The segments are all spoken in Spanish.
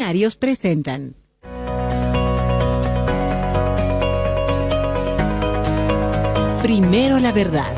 Veterinarios presentan Primero la Verdad.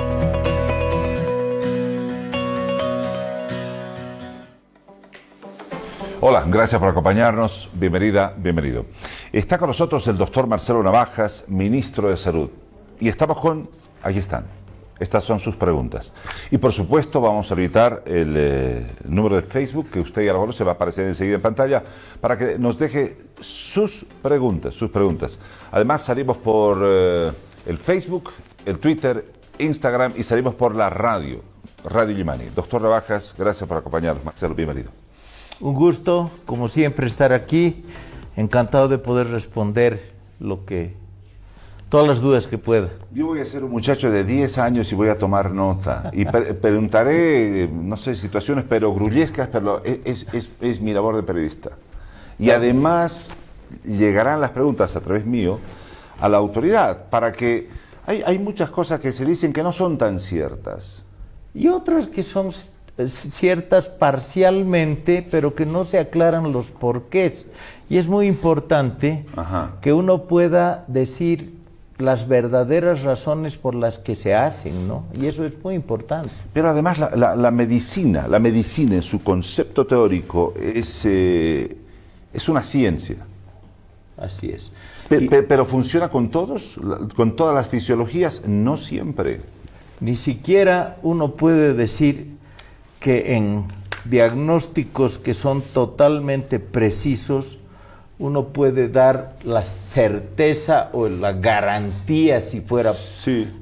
Hola, gracias por acompañarnos. Bienvenida, bienvenido. Está con nosotros el doctor Marcelo Navajas, ministro de Salud. Y estamos con... Aquí están. Estas son sus preguntas. Y por supuesto vamos a habilitar el número de Facebook, que usted ya lo conoce, va a aparecer enseguida en pantalla, para que nos deje sus preguntas. Además salimos por el Facebook, el Twitter, Instagram y salimos por la Radio Limani. Doctor Navajas, gracias por acompañarnos. Marcelo, bienvenido. Un gusto, como siempre, estar aquí. Encantado de poder responder todas las dudas que pueda. Yo voy a ser un muchacho de 10 años y voy a tomar nota. Y preguntaré, no sé, situaciones perogrullescas, pero es mi labor de periodista. Y además llegarán las preguntas a través mío a la autoridad, para que hay muchas cosas que se dicen que no son tan ciertas. Y otras que son ciertas parcialmente, pero que no se aclaran los porqués. Y es muy importante que uno pueda decir las verdaderas razones por las que se hacen, ¿no? Y eso es muy importante. Pero además la medicina en su concepto teórico es una ciencia. Así es. Pero funciona con todos, con todas las fisiologías, no siempre. Ni siquiera uno puede decir que en diagnósticos que son totalmente precisos, uno puede dar la certeza o la garantía, si fuera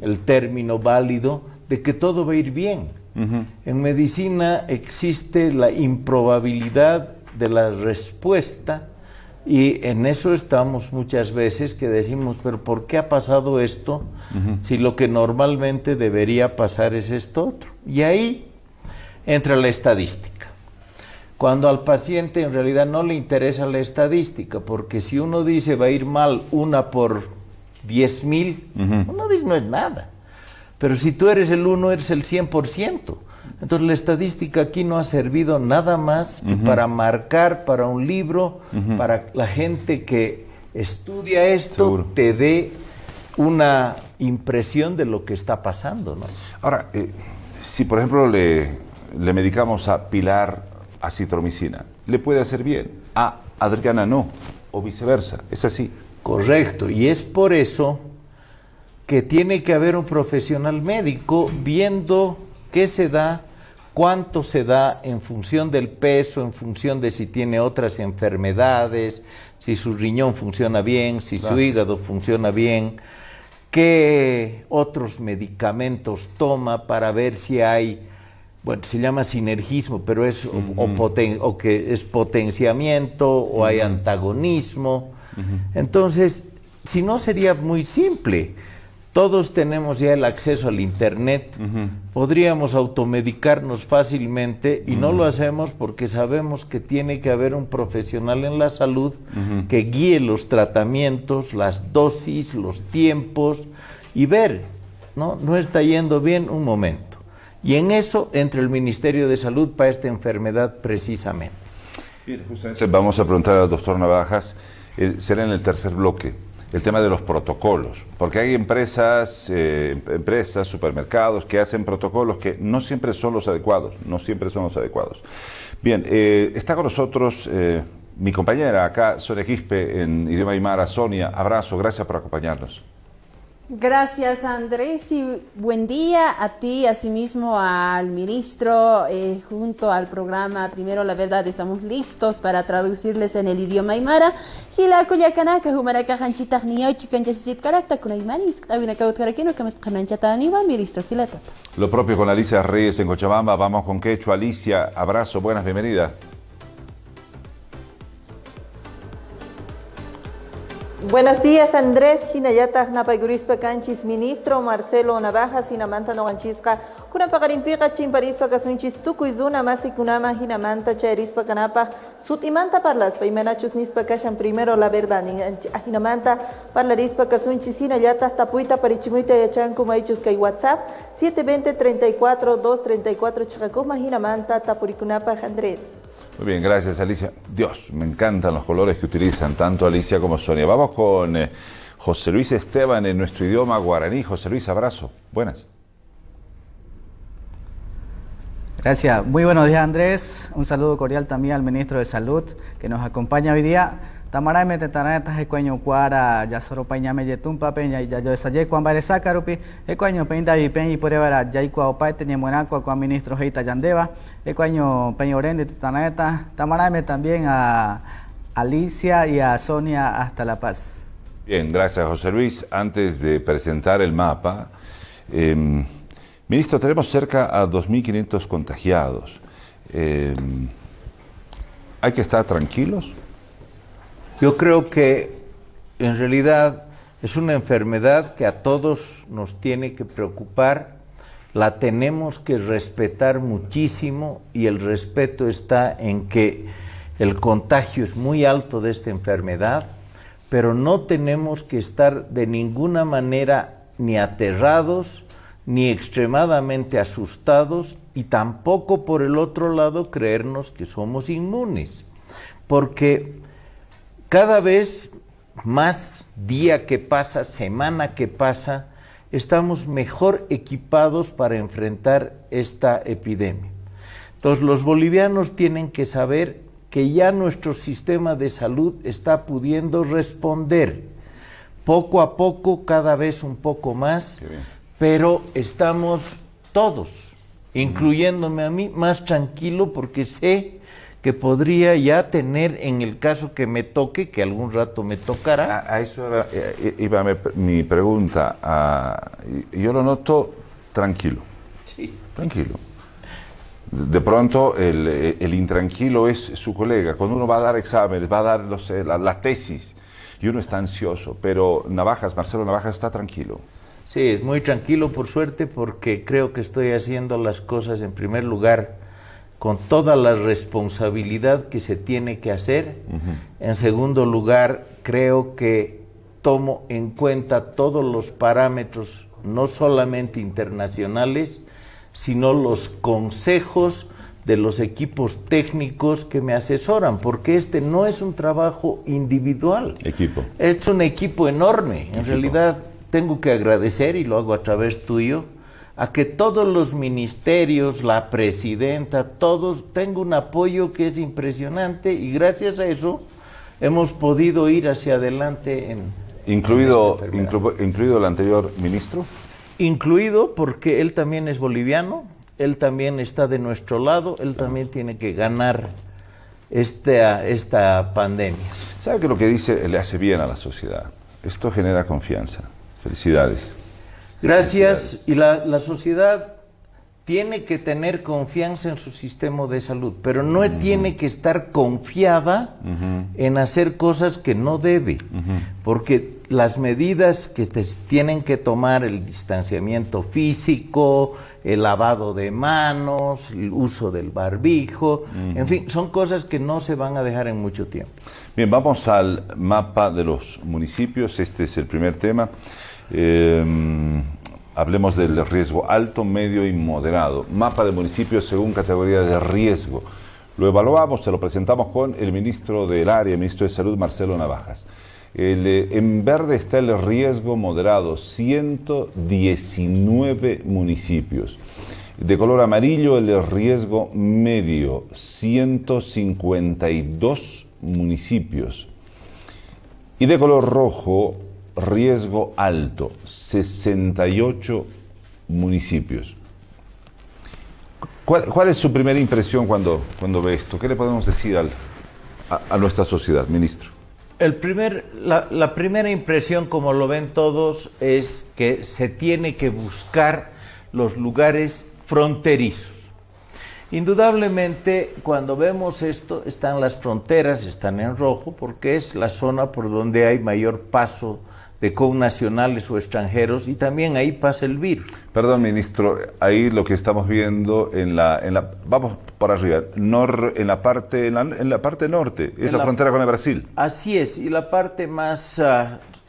el término válido, de que todo va a ir bien. En medicina existe la improbabilidad de la respuesta y en eso estamos muchas veces que decimos, pero ¿por qué ha pasado esto si lo que normalmente debería pasar es esto otro? Y ahí entra la estadística. Cuando al paciente en realidad no le interesa la estadística, porque si uno dice va a ir mal una por 10,000, uno dice no es nada. Pero si tú eres el 1, eres el 100%. Entonces la estadística aquí no ha servido nada más que para marcar para un libro, para la gente que estudia esto, te dé una impresión de lo que está pasando, ¿no? Ahora, si por ejemplo le medicamos a Pilar acitromicina, ¿le puede hacer bien? A Adriana no, o viceversa, es así. Correcto, y es por eso que tiene que haber un profesional médico viendo qué se da, cuánto se da en función del peso, en función de si tiene otras enfermedades, si su riñón funciona bien, si su hígado funciona bien, qué otros medicamentos toma para ver si hay, bueno, se llama sinergismo, pero es o que es potenciamiento o hay antagonismo. Entonces, si no sería muy simple. Todos tenemos ya el acceso al internet, podríamos automedicarnos fácilmente y no lo hacemos porque sabemos que tiene que haber un profesional en la salud que guíe los tratamientos, las dosis, los tiempos y ver, no está yendo bien, un momento. Y en eso entra el Ministerio de Salud para esta enfermedad precisamente. Bien, justamente vamos a preguntar al doctor Navajas, será en el tercer bloque, el tema de los protocolos, porque hay empresas, supermercados que hacen protocolos que no siempre son los adecuados, Bien, está con nosotros mi compañera acá, Sonia Quispe, en idioma aymara. Sonia, abrazo, gracias por acompañarnos. Gracias, Andrés, y buen día a ti, asimismo al ministro, junto al programa Primero la Verdad. Estamos listos para traducirles en el idioma aymara. Lo propio con Alicia Reyes en Cochabamba. Vamos con quechua. Alicia, abrazo, buenas, bienvenida. Buenos días, Andrés. Hinayatag napaigurispa canchis ministro Marcelo Navajas hinamanta noganchisca kuna pagarimpiqa chimparispa kasunchis tukuizuna masikunama hinamanta chairispa kanapa sutimanta parlaspa imanachus nispa kashan primero la verdad hinamanta parlarispa kasunchis hinayatag tapuita parichimuita yachanku maichus kay WhatsApp 720 34 234 chakakuma hinamanta tapurikunapa Andrés. Muy bien, gracias Alicia. Dios, me encantan los colores que utilizan tanto Alicia como Sonia. Vamos con José Luis Esteban en nuestro idioma guaraní. José Luis, abrazo. Buenas. Gracias. Muy buenos días, Andrés. Un saludo cordial también al ministro de Salud que nos acompaña hoy día. Tamarame tetana tajecueño cuara ya soro pañame yetumpa peña y ya yo desayé cuan bare sacarupi ecuaño peinda y peña y por evara ya y cua opaite ni muenaco cuan ministro heita yandeva ecuaño peña orende tetaneta tamarame también a Alicia y a Sonia hasta La Paz. Bien, gracias José Luis. Antes de presentar el mapa, ministro, tenemos cerca a 2.500 contagiados. ¿Hay que estar tranquilos? Yo creo que en realidad es una enfermedad que a todos nos tiene que preocupar, la tenemos que respetar muchísimo y el respeto está en que el contagio es muy alto de esta enfermedad, pero no tenemos que estar de ninguna manera ni aterrados ni extremadamente asustados y tampoco por el otro lado creernos que somos inmunes, porque cada vez más día que pasa, semana que pasa, estamos mejor equipados para enfrentar esta epidemia. Entonces los bolivianos tienen que saber que ya nuestro sistema de salud está pudiendo responder poco a poco, cada vez un poco más, pero estamos todos, incluyéndome a mí, más tranquilo porque sé que podría ya tener, en el caso que me toque, que algún rato me tocará. A eso iba mi pregunta. Yo lo noto tranquilo. Sí. Tranquilo. De pronto el intranquilo es su colega. Cuando uno va a dar exámenes, va a dar la tesis, y uno está ansioso, pero Marcelo Navajas está tranquilo. Sí, es muy tranquilo por suerte, porque creo que estoy haciendo las cosas en primer lugar con toda la responsabilidad que se tiene que hacer. En segundo lugar, creo que tomo en cuenta todos los parámetros, no solamente internacionales, sino los consejos de los equipos técnicos que me asesoran, porque este no es un trabajo individual. Es un equipo enorme. En realidad, tengo que agradecer, y lo hago a través tuyo, a que todos los ministerios, la presidenta, todos, tengo un apoyo que es impresionante y gracias a eso hemos podido ir hacia adelante ¿Incluido el anterior ministro? Incluido porque él también es boliviano, él también está de nuestro lado, él también tiene que ganar esta pandemia. ¿Sabe que lo que dice le hace bien a la sociedad? Esto genera confianza. Felicidades. Gracias, y la sociedad tiene que tener confianza en su sistema de salud, pero no tiene que estar confiada en hacer cosas que no debe, porque las medidas que tienen que tomar, el distanciamiento físico, el lavado de manos, el uso del barbijo, en fin, son cosas que no se van a dejar en mucho tiempo. Bien, vamos al mapa de los municipios. Este es el primer tema. Hablemos del riesgo alto, medio y moderado. Mapa de municipios según categoría de riesgo. Lo evaluamos, se lo presentamos con el ministro del área, el ministro de Salud, Marcelo Navajas. En verde está el riesgo moderado, 119 municipios. De color amarillo, el riesgo medio, 152 municipios. Y de color rojo, riesgo alto, 68 municipios. ¿Cuál es su primera impresión cuando ve esto? ¿Qué le podemos decir a nuestra sociedad, ministro? La primera impresión, como lo ven todos, es que se tiene que buscar los lugares fronterizos. Indudablemente, cuando vemos esto, están las fronteras, están en rojo, porque es la zona por donde hay mayor paso de connacionales o extranjeros, y también ahí pasa el virus. Perdón, ministro, ahí lo que estamos viendo vamos por arriba, en la parte norte, es la frontera con el Brasil. Así es, y la parte más,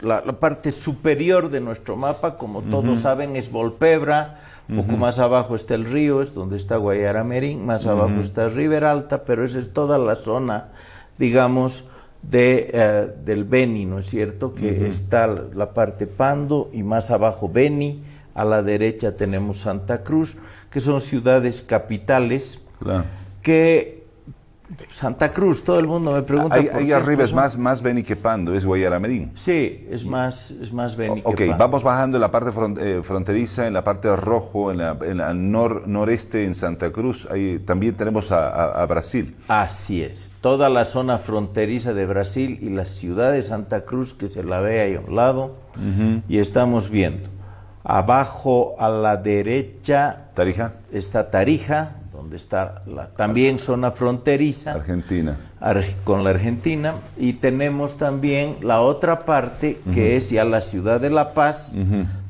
la parte superior de nuestro mapa, como todos saben, es Volpebra, Un poco más abajo está el río, es donde está Guayaramerín, más abajo está Riberalta, pero esa es toda la zona, digamos, del Beni, ¿no es cierto? Que está la parte Pando y más abajo Beni, a la derecha tenemos Santa Cruz, que son ciudades capitales, Claro. que Santa Cruz, todo el mundo me pregunta. Ahí arriba es más Beni que Pando, es Guayaramerín. Sí, es más Beni que Ok, Pando. vamos bajando en la parte fronteriza, en la parte rojo, en la noreste, en Santa Cruz. Ahí también tenemos a Brasil. Así es, toda la zona fronteriza de Brasil y la ciudad de Santa Cruz, que se la ve ahí a un lado, y estamos viendo. Abajo a la derecha Tarija, está Tarija, donde está también zona fronteriza Argentina. con la Argentina, y tenemos también la otra parte que es ya la ciudad de La Paz,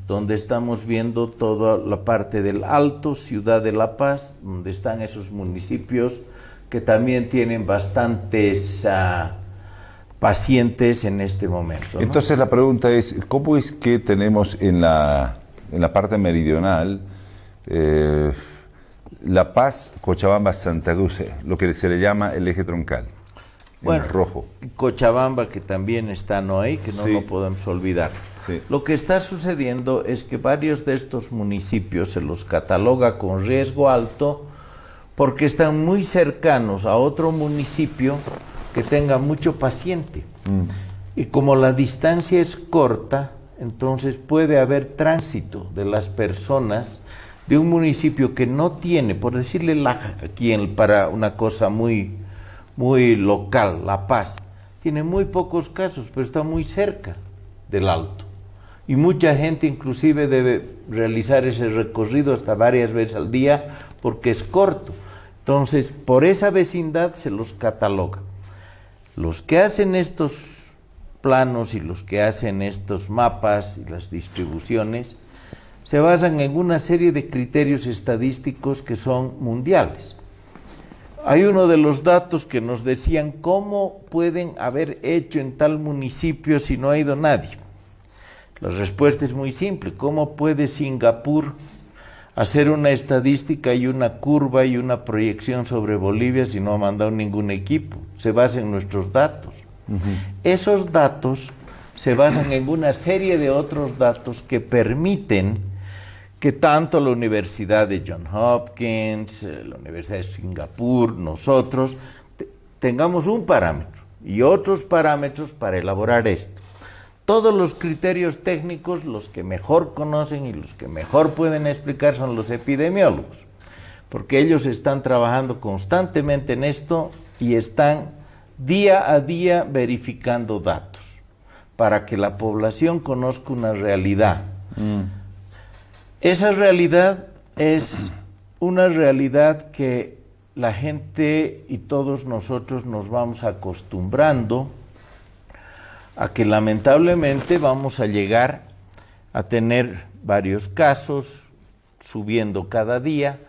donde estamos viendo toda la parte del Alto, ciudad de La Paz, donde están esos municipios que también tienen bastantes pacientes en este momento, ¿no? Entonces la pregunta es, ¿cómo es que tenemos en la parte meridional La Paz, Cochabamba, Santa Cruz, lo que se le llama el eje troncal, Bueno, en rojo? Cochabamba, que también está ahí, que no Sí. lo podemos olvidar. Sí. Lo que está sucediendo es que varios de estos municipios se los cataloga con riesgo alto porque están muy cercanos a otro municipio que tenga mucho paciente. Y como la distancia es corta, entonces puede haber tránsito de las personas de un municipio que no tiene, por decirle Laja, aquí para una cosa muy local, La Paz, tiene muy pocos casos, pero está muy cerca del Alto. Y mucha gente inclusive debe realizar ese recorrido hasta varias veces al día porque es corto. Entonces, por esa vecindad se los cataloga. Los que hacen estos planos y los que hacen estos mapas y las distribuciones se basan en una serie de criterios estadísticos que son mundiales. Hay uno de los datos que nos decían cómo pueden haber hecho en tal municipio si no ha ido nadie. La respuesta es muy simple. ¿Cómo puede Singapur hacer una estadística y una curva y una proyección sobre Bolivia si no ha mandado ningún equipo? Se basa en nuestros datos. Esos datos se basan en una serie de otros datos que permiten que tanto la Universidad de Johns Hopkins, la Universidad de Singapur, nosotros, tengamos un parámetro y otros parámetros para elaborar esto. Todos los criterios técnicos, los que mejor conocen y los que mejor pueden explicar son los epidemiólogos, porque ellos están trabajando constantemente en esto y están día a día verificando datos para que la población conozca una realidad. Esa realidad es una realidad que la gente y todos nosotros nos vamos acostumbrando a que lamentablemente vamos a llegar a tener varios casos, subiendo cada día,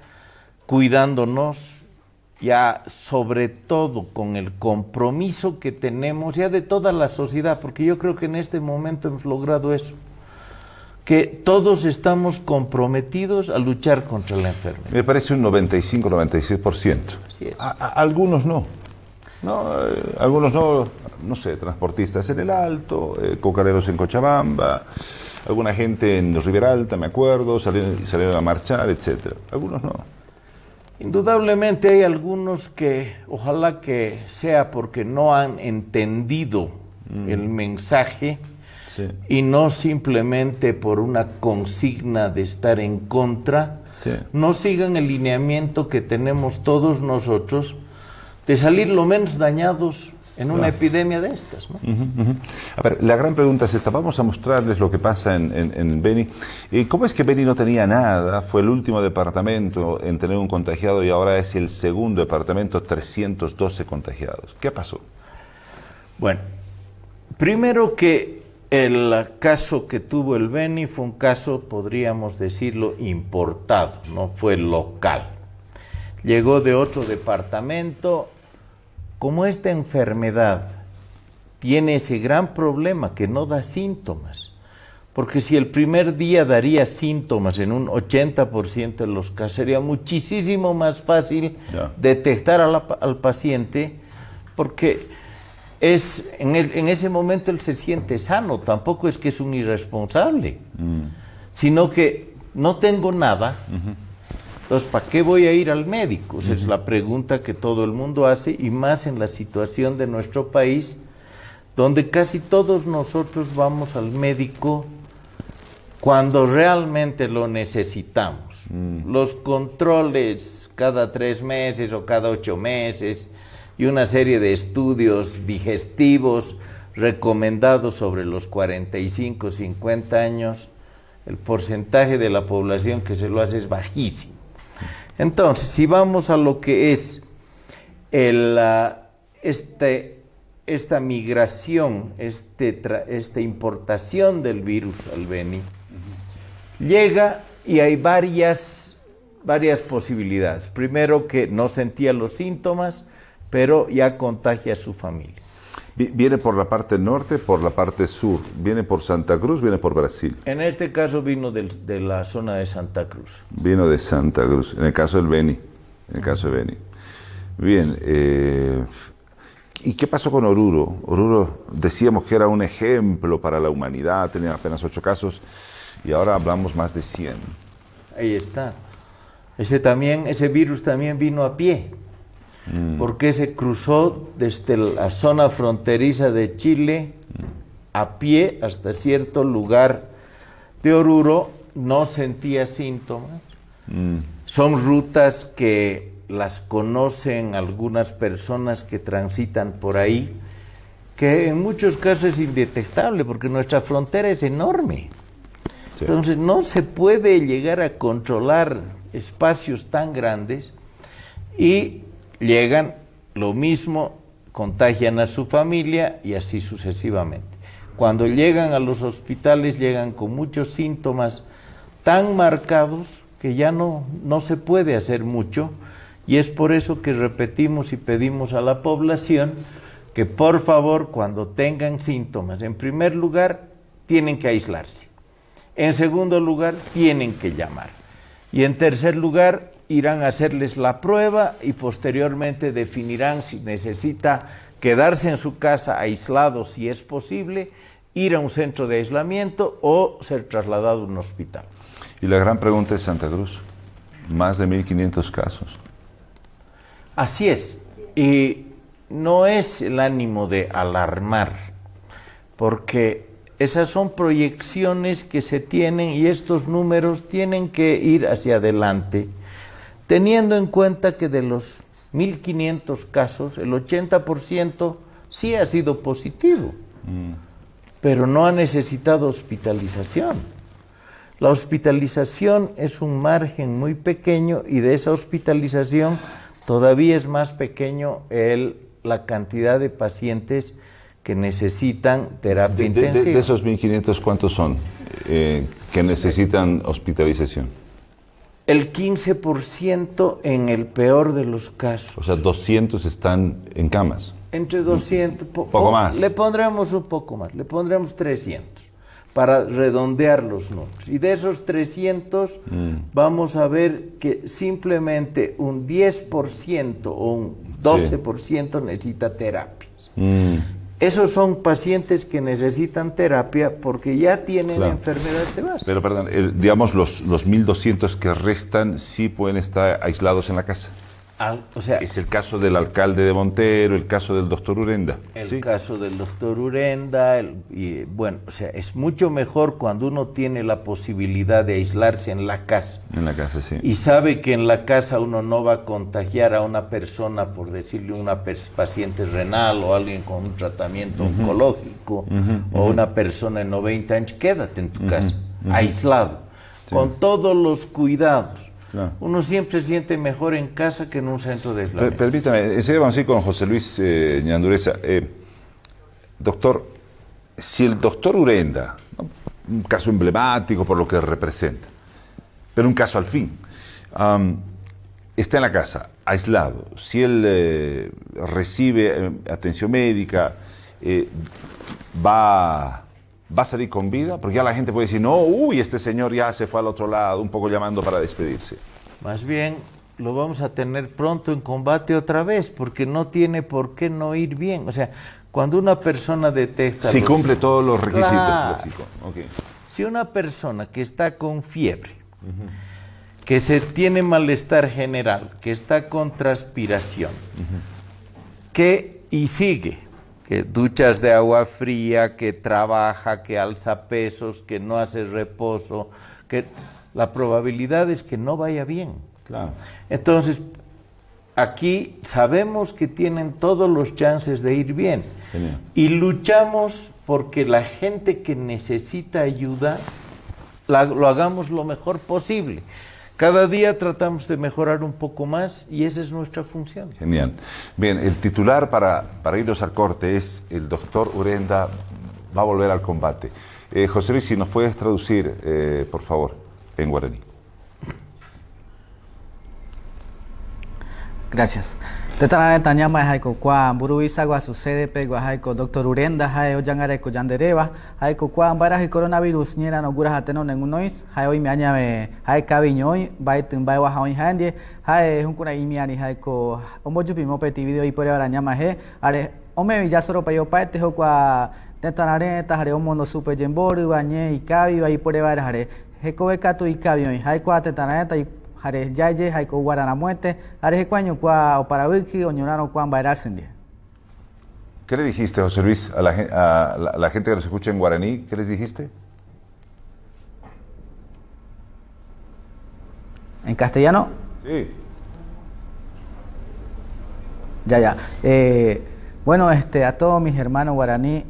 cuidándonos, ya sobre todo con el compromiso que tenemos ya de toda la sociedad, porque yo creo que en este momento hemos logrado eso, que todos estamos comprometidos a luchar contra la enfermedad. Me parece un 95-96%. Así es. Algunos no. Algunos no sé, transportistas en el Alto, cocareros en Cochabamba, alguna gente en Riberalta, me acuerdo, salieron a marchar, etcétera. Algunos no. Indudablemente hay algunos que ojalá que sea porque no han entendido el mensaje, Sí. y no simplemente por una consigna de estar en contra, Sí. no sigan el lineamiento que tenemos todos nosotros de salir lo menos dañados en una epidemia de estas, ¿no? A ver, la gran pregunta es esta. Vamos a mostrarles lo que pasa en Beni. ¿Cómo es que Beni no tenía nada? Fue el último departamento en tener un contagiado y ahora es el segundo departamento, 312 contagiados. ¿Qué pasó? Bueno, primero que el caso que tuvo el Beni fue un caso, podríamos decirlo, importado, no fue local. Llegó de otro departamento. Como esta enfermedad tiene ese gran problema que no da síntomas, Porque si el primer día daría síntomas en un 80% de los casos, sería muchísimo más fácil detectar al paciente, porque en ese momento él se siente sano, tampoco es que es un irresponsable, sino que no tengo nada, entonces ¿para qué voy a ir al médico? Esa es la pregunta que todo el mundo hace, y más en la situación de nuestro país, donde casi todos nosotros vamos al médico cuando realmente lo necesitamos. Los controles cada 3 meses o cada 8 meses y una serie de estudios digestivos recomendados sobre los 45, 50 años, el porcentaje de la población que se lo hace es bajísimo. Entonces, si vamos a lo que es esta migración, esta importación del virus al Beni, llega y hay varias posibilidades. Primero, que no sentía los síntomas, pero ya contagia a su familia. ¿Viene por la parte norte, por la parte sur? ¿Viene por Santa Cruz, viene por Brasil? En este caso vino de la zona de Santa Cruz. Vino de Santa Cruz, en el caso del Beni. Bien, ¿y qué pasó con Oruro? Oruro decíamos que era un ejemplo para la humanidad, tenía apenas 8 casos y ahora hablamos más de 100. Ahí está. Ese virus también vino a pie, porque se cruzó desde la zona fronteriza de Chile a pie hasta cierto lugar de Oruro, no sentía síntomas. Son rutas que las conocen algunas personas que transitan por ahí, que en muchos casos es indetectable porque nuestra frontera es enorme. Sí. Entonces no se puede llegar a controlar espacios tan grandes y llegan lo mismo, contagian a su familia y así sucesivamente. Cuando llegan a los hospitales llegan con muchos síntomas tan marcados que ya no se puede hacer mucho, y es por eso que repetimos y pedimos a la población que por favor, cuando tengan síntomas, en primer lugar tienen que aislarse, en segundo lugar tienen que llamar, y en tercer lugar irán a hacerles la prueba y posteriormente definirán si necesita quedarse en su casa aislado, si es posible, ir a un centro de aislamiento o ser trasladado a un hospital. Y la gran pregunta es Santa Cruz, más de 1.500 casos. Así es, y no es el ánimo de alarmar, porque esas son proyecciones que se tienen y estos números tienen que ir hacia adelante, teniendo en cuenta que de los 1.500 casos, el 80% sí ha sido positivo, pero no ha necesitado hospitalización. La hospitalización es un margen muy pequeño y de esa hospitalización todavía es más pequeño la cantidad de pacientes que necesitan terapia intensiva. De esos 1.500, ¿cuántos son que necesitan hospitalización? El 15% en el peor de los casos. O sea, 200 están en camas. Entre 200, poco más. Le pondremos un poco más, le pondremos 300 para redondear los números. Y de esos 300 vamos a ver que simplemente un 10% o un 12% necesita terapias. Esos son pacientes que necesitan terapia porque ya tienen enfermedades de base. Pero perdón, digamos los 1.200 que restan sí pueden estar aislados en la casa. O sea, es el caso del alcalde de Montero, el caso del doctor Urenda. El caso del doctor Urenda, bueno, o sea, es mucho mejor cuando uno tiene la posibilidad de aislarse en la casa. En la casa, sí. Y sabe que en la casa uno no va a contagiar a una persona, por decirle una paciente renal o alguien con un tratamiento oncológico o una persona de 90 años, quédate en tu casa, aislado, con todos los cuidados. Claro. Uno siempre se siente mejor en casa que en un centro de aislamiento. Permítame, enseguida vamos a ir con José Luis Ñandureza. Doctor, si el doctor Urenda, ¿no?, un caso emblemático por lo que representa, pero un caso al fin, está en la casa, aislado, si él recibe atención médica, va ¿Va a salir con vida? Porque ya la gente puede decir, no, uy, este señor ya se fue al otro lado, un poco llamando para despedirse. Más bien lo vamos a tener pronto en combate otra vez, porque no tiene por qué no ir bien. O sea, cuando una persona detecta... Si cumple todos los requisitos, Claro. lógico. Okay. Si una persona que está con fiebre, que se tiene malestar general, que está con transpiración, y sigue, que duchas de agua fría, que trabaja, que alza pesos, que no hace reposo, que la probabilidad es que no vaya bien. Claro. Entonces, aquí sabemos que tienen todos los chances de ir bien. Genial. Y luchamos porque la gente que necesita ayuda lo hagamos lo mejor posible. Cada día tratamos de mejorar un poco más y esa es nuestra función. Genial. Bien, el titular para irnos al corte es el doctor Urenda va a volver al combate. José Luis, si nos puedes traducir, por favor, en guaraní. Gracias. Tetanare tanyama haiko kwa buruisa gua sucede pegua haiko doctor Urenda hae ojangareko yandereba haiko kwa ambara coronavirus nyera no gura hateno nengunois hae hoy miaña me hae kabiñoy bai tumbai wa haoi handie hae hunkuna imiani haiko omojupi mopeti video y por ahora nyama he are ome ya soro payo paete ho kwa tetanare tahare omono super jemboru bañe y kabi bai por ahora hare heko bekatu y kabiñoy hae kwa tetanare ta Hare yaye haiko guarana muerte, hare cuaño cua o para wiki o ñorano cuan bairasendia. ¿Qué le dijiste, José Luis, a la gente que nos escucha en guaraní? ¿Qué les dijiste? ¿En castellano? Sí. Ya. Bueno, a todos mis hermanos guaraní,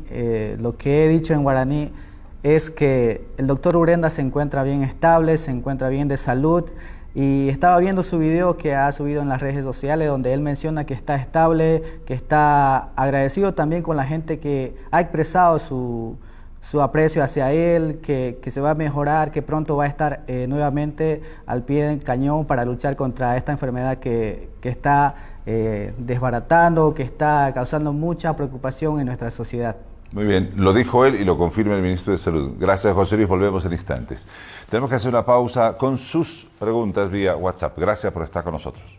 lo que he dicho en guaraní es que el doctor Urenda se encuentra bien estable, se encuentra bien de salud. Y estaba viendo su video que ha subido en las redes sociales donde él menciona que está estable, que está agradecido también con la gente que ha expresado su aprecio hacia él, que se va a mejorar, que pronto va a estar nuevamente al pie del cañón para luchar contra esta enfermedad que está desbaratando, que está causando mucha preocupación en nuestra sociedad. Muy bien, lo dijo él y lo confirma el ministro de Salud. Gracias, José Luis, volvemos en instantes. Tenemos que hacer una pausa con sus preguntas vía WhatsApp. Gracias por estar con nosotros.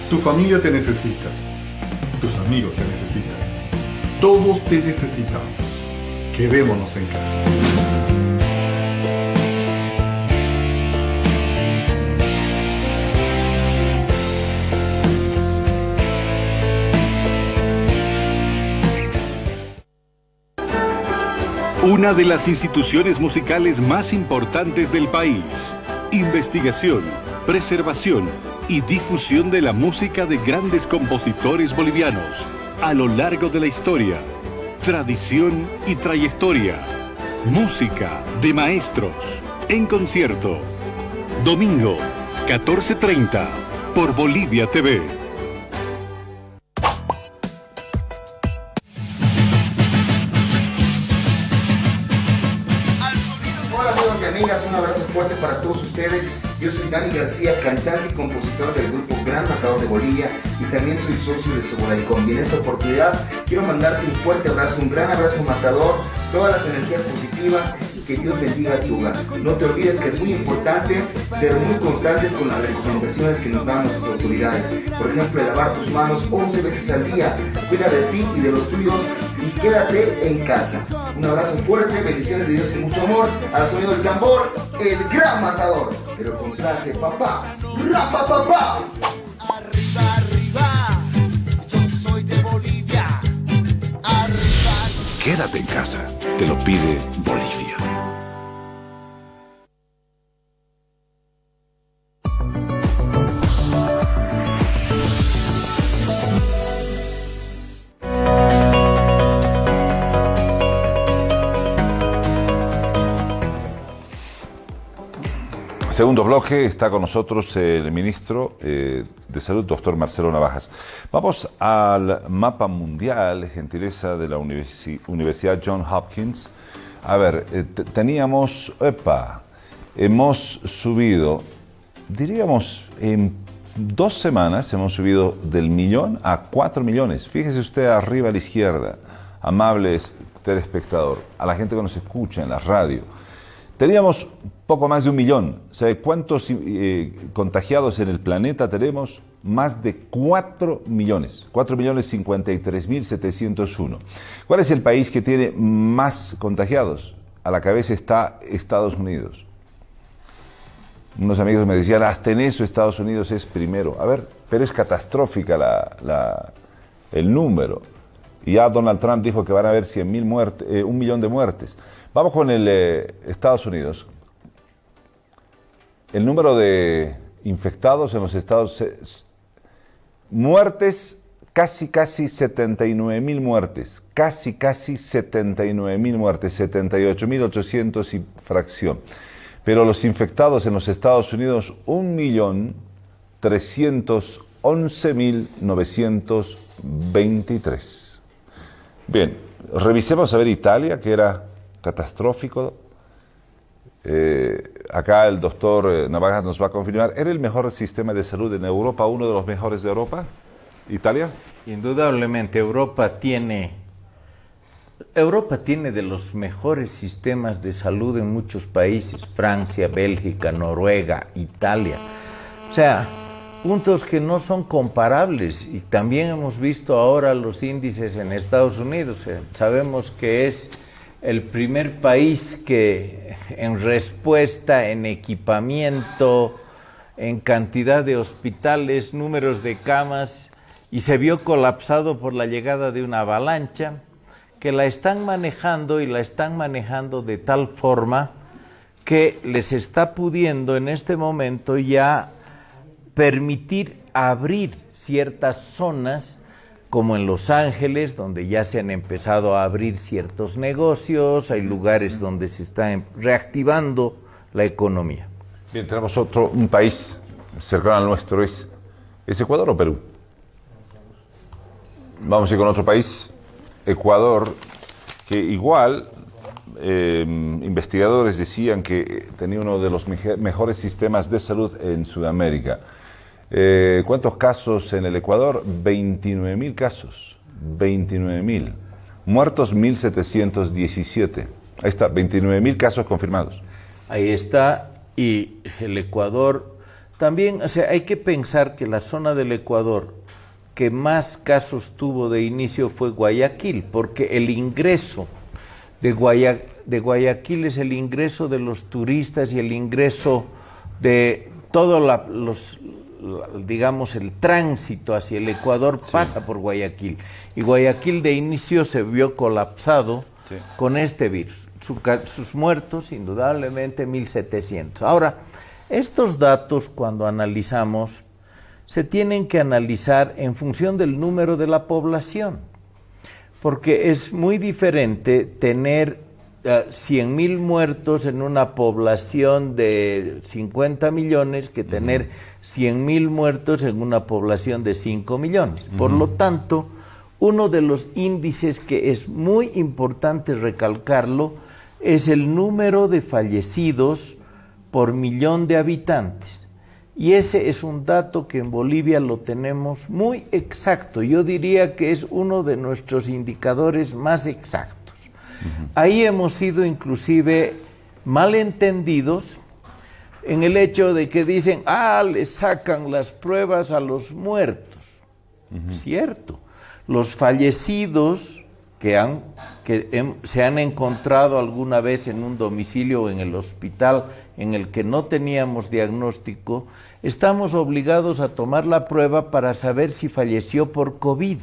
Tu familia te necesita, tus amigos te necesitan, todos te necesitamos. Quedémonos en casa. Una de las instituciones musicales más importantes del país. Investigación, preservación y difusión de la música de grandes compositores bolivianos a lo largo de la historia, tradición y trayectoria. Música de maestros en concierto. Domingo, 14:30 por Bolivia TV. Hola amigos y amigas, un abrazo fuerte para todos ustedes. Yo soy Dani García, cantante y compositor del grupo Gran Matador de Bolivia y también soy socio de Sobodaicom. Y en esta oportunidad quiero mandarte un fuerte abrazo, un gran abrazo matador, todas las energías positivas y que Dios bendiga tu hogar. No te olvides que es muy importante ser muy constantes con las recomendaciones que nos dan nuestras autoridades. Por ejemplo, lavar tus manos 11 veces al día, cuida de ti y de los tuyos y quédate en casa. Un abrazo fuerte, bendiciones de Dios y mucho amor. Al sonido del tambor, el Gran Matador. Pero con clase, papá. ¡Rapa, papá! Arriba, arriba, yo soy de Bolivia. Arriba. Quédate en casa, te lo pide Bolivia. Segundo bloque, está con nosotros el ministro de Salud, doctor Marcelo Navajas. Vamos al mapa mundial, gentileza de la Universidad Johns Hopkins. A ver, hemos subido, diríamos, en 2 semanas hemos subido del 1.000.000 a 4 millones. Fíjese usted arriba a la izquierda, amables telespectador, a la gente que nos escucha en la radio. Teníamos poco más de 1 millón. ¿Sabe cuántos contagiados en el planeta tenemos? Más de 4 millones. 4.053.701. ¿Cuál es el país que tiene más contagiados? A la cabeza está Estados Unidos. Unos amigos me decían, hasta en eso Estados Unidos es primero. A ver, pero es catastrófica el número. Y ya Donald Trump dijo que van a haber 100.000 muertes, 1 millón de muertes. Vamos con el Estados Unidos. El número de infectados en los Estados Unidos, muertes, casi 79.000 muertes. Casi 79.000 muertes, 78.800 y fracción. Pero los infectados en los Estados Unidos, 1.311.923. Bien, revisemos a ver Italia, que era catastrófico. Acá el doctor Navajas nos va a confirmar. ¿Era el mejor sistema de salud en Europa, uno de los mejores de Europa? ¿Italia? Indudablemente, Europa tiene de los mejores sistemas de salud en muchos países: Francia, Bélgica, Noruega, Italia. O sea, puntos que no son comparables. Y también hemos visto ahora los índices en Estados Unidos. Sabemos que es el primer país que en respuesta, en equipamiento, en cantidad de hospitales, números de camas, y se vio colapsado por la llegada de una avalancha, que la están manejando de tal forma que les está pudiendo en este momento ya permitir abrir ciertas zonas, como en Los Ángeles, donde ya se han empezado a abrir ciertos negocios, hay lugares donde se está reactivando la economía. Bien, tenemos un país cercano al nuestro, ¿es Ecuador o Perú? Vamos a ir con otro país, Ecuador, que igual investigadores decían que tenía uno de los mejores sistemas de salud en Sudamérica. ¿Cuántos casos en el Ecuador? 29.000 casos. 29.000. Muertos 1.717. Ahí está, 29.000 casos confirmados. Ahí está, y el Ecuador también, o sea, hay que pensar que la zona del Ecuador que más casos tuvo de inicio fue Guayaquil, porque el ingreso de Guayaquil es el ingreso de los turistas y el ingreso de todos digamos, el tránsito hacia el Ecuador pasa por Guayaquil. Y Guayaquil de inicio se vio colapsado con este virus. Sus muertos, indudablemente, 1.700. Ahora, estos datos, cuando analizamos, se tienen que analizar en función del número de la población, porque es muy diferente tener 100.000 muertos en una población de 50 millones que tener 100.000 muertos en una población de 5 millones. Por lo tanto, uno de los índices que es muy importante recalcarlo es el número de fallecidos por millón de habitantes. Y ese es un dato que en Bolivia lo tenemos muy exacto. Yo diría que es uno de nuestros indicadores más exactos. Ahí hemos sido inclusive malentendidos en el hecho de que dicen, le sacan las pruebas a los muertos. Cierto. Los fallecidos se han encontrado alguna vez en un domicilio o en el hospital en el que no teníamos diagnóstico, estamos obligados a tomar la prueba para saber si falleció por COVID.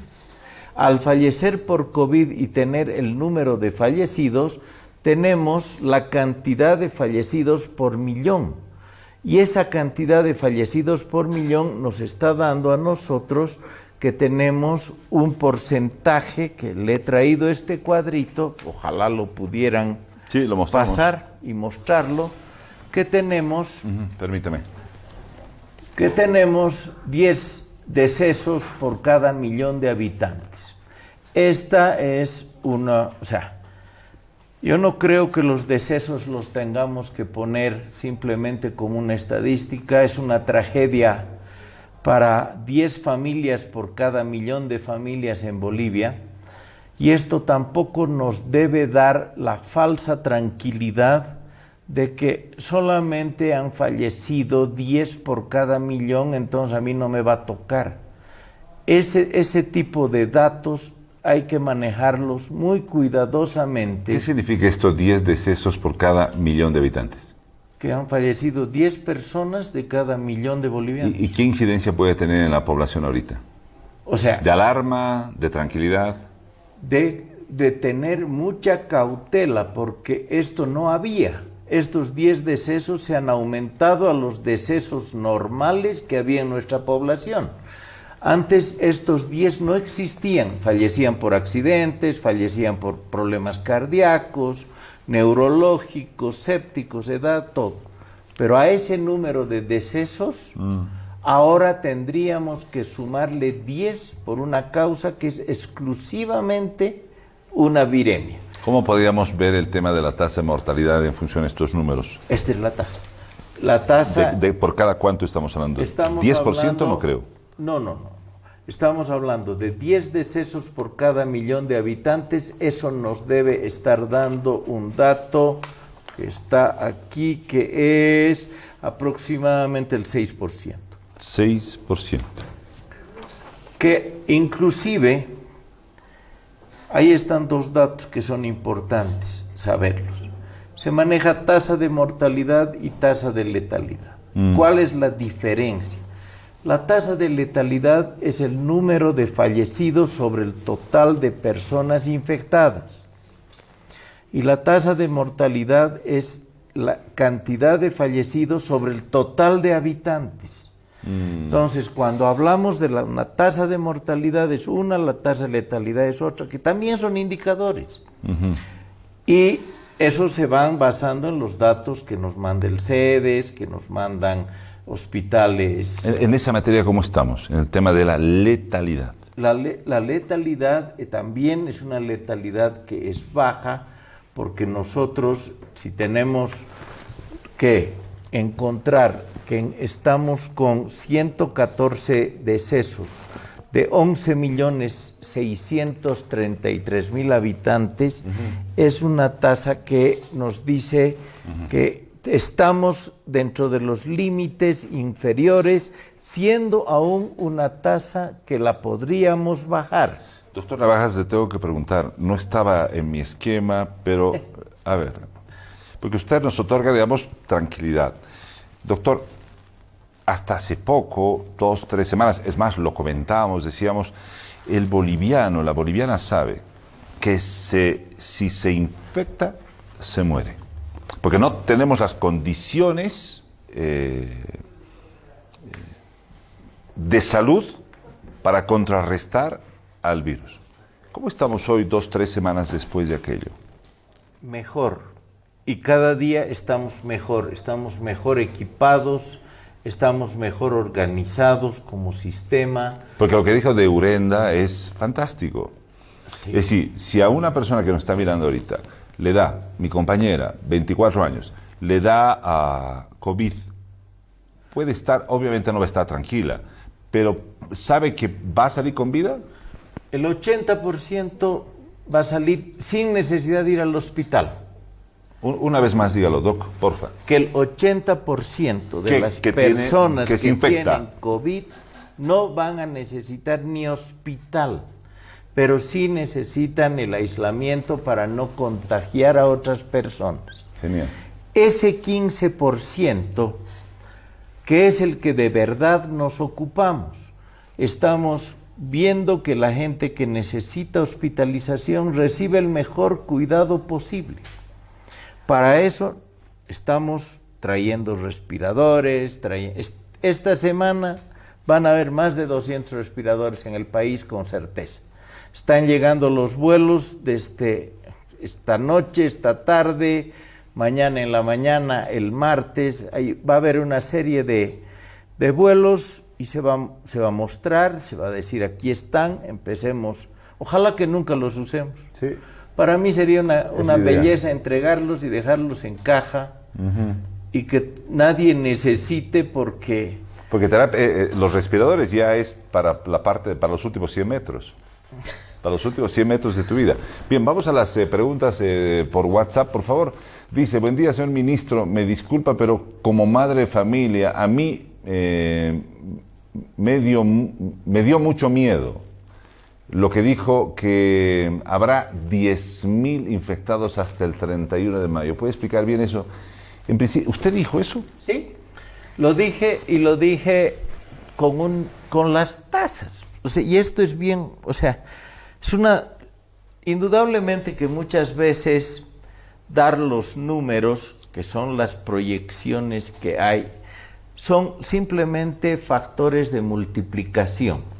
Al fallecer por COVID y tener el número de fallecidos, tenemos la cantidad de fallecidos por millón. Y esa cantidad de fallecidos por millón nos está dando a nosotros que tenemos un porcentaje, que le he traído este cuadrito, ojalá lo pudieran pasar y mostrarlo, que tenemos, Permítame. que tenemos 10 decesos por cada millón de habitantes. Esta es una, o sea, yo no creo que los decesos los tengamos que poner simplemente como una estadística, es una tragedia para 10 familias por cada millón de familias en Bolivia, y esto tampoco nos debe dar la falsa tranquilidad de que solamente han fallecido 10 por cada millón, entonces a mí no me va a tocar. Ese tipo de datos hay que manejarlos muy cuidadosamente. ¿Qué significa estos 10 decesos por cada millón de habitantes? Que han fallecido 10 personas de cada millón de bolivianos. ¿Y qué incidencia puede tener en la población ahorita? O sea, ¿De alarma, de tranquilidad? de tener mucha cautela, porque esto no había. Estos 10 decesos se han aumentado a los decesos normales que había en nuestra población. Antes estos 10 no existían, fallecían por accidentes, fallecían por problemas cardíacos, neurológicos, sépticos, edad, todo. Pero a ese número de decesos, ahora tendríamos que sumarle 10 por una causa que es exclusivamente una viremia. ¿Cómo podríamos ver el tema de la tasa de mortalidad en función de estos números? Esta es la tasa. La tasa... ¿Por cada cuánto estamos hablando? Estamos ¿10% hablando, no creo? No. Estamos hablando de 10 decesos por cada millón de habitantes. Eso nos debe estar dando un dato que está aquí, que es aproximadamente el 6%. 6%. Que inclusive, ahí están dos datos que son importantes saberlos. Se maneja tasa de mortalidad y tasa de letalidad. ¿Cuál es la diferencia? La tasa de letalidad es el número de fallecidos sobre el total de personas infectadas. Y la tasa de mortalidad es la cantidad de fallecidos sobre el total de habitantes. Entonces, cuando hablamos de una tasa de mortalidad es una, la tasa de letalidad es otra, que también son indicadores. Y esos se van basando en los datos que nos manda el CEDES, que nos mandan hospitales. En esa materia, ¿cómo estamos? En el tema de la letalidad. La letalidad también es una letalidad que es baja, porque nosotros, si tenemos que encontrar que estamos con 114 decesos de 11.633.000 habitantes, es una tasa que nos dice que estamos dentro de los límites inferiores, siendo aún una tasa que la podríamos bajar. Doctor Navajas, le tengo que preguntar, no estaba en mi esquema, pero a ver, porque usted nos otorga, digamos, tranquilidad. Doctor, hasta hace poco, 2, 3 semanas, es más, lo comentábamos, decíamos, el boliviano, la boliviana sabe que si se infecta, se muere. Porque no tenemos las condiciones de salud para contrarrestar al virus. ¿Cómo estamos hoy, 2, 3 semanas después de aquello? Mejor. Y cada día estamos mejor equipados, estamos mejor organizados como sistema. Porque lo que dijo de Urenda es fantástico. Sí. Es decir, si a una persona que nos está mirando ahorita le da, mi compañera, 24 años, le da a COVID, puede estar, obviamente no va a estar tranquila, pero ¿sabe que va a salir con vida? El 80% va a salir sin necesidad de ir al hospital. Una vez más, dígalo, Doc, porfa. Que el 80% de las personas que tienen COVID no van a necesitar ni hospital, pero sí necesitan el aislamiento para no contagiar a otras personas. Genial. Ese 15%, que es el que de verdad nos ocupamos, estamos viendo que la gente que necesita hospitalización recibe el mejor cuidado posible. Para eso estamos trayendo respiradores. Esta semana van a haber más de 200 respiradores en el país, con certeza. Están llegando los vuelos desde esta noche, esta tarde, mañana en la mañana, el martes, ahí va a haber una serie de vuelos y se va a mostrar, se va a decir aquí están, empecemos, ojalá que nunca los usemos. Sí. Para mí sería una idea. belleza entregarlos y dejarlos en caja y que nadie necesite porque los respiradores ya es para los últimos 100 metros. Para los últimos 100 metros de tu vida. Bien, vamos a las preguntas por WhatsApp, por favor. Dice, buen día, señor ministro, me disculpa, pero como madre de familia, a mí me dio mucho miedo lo que dijo que habrá 10.000 infectados hasta el 31 de mayo. ¿Puede explicar bien eso? En principio, ¿usted dijo eso? Sí, lo dije y lo dije con las tasas. O sea, y esto es bien, o sea, indudablemente que muchas veces dar los números, que son las proyecciones que hay, son simplemente factores de multiplicación.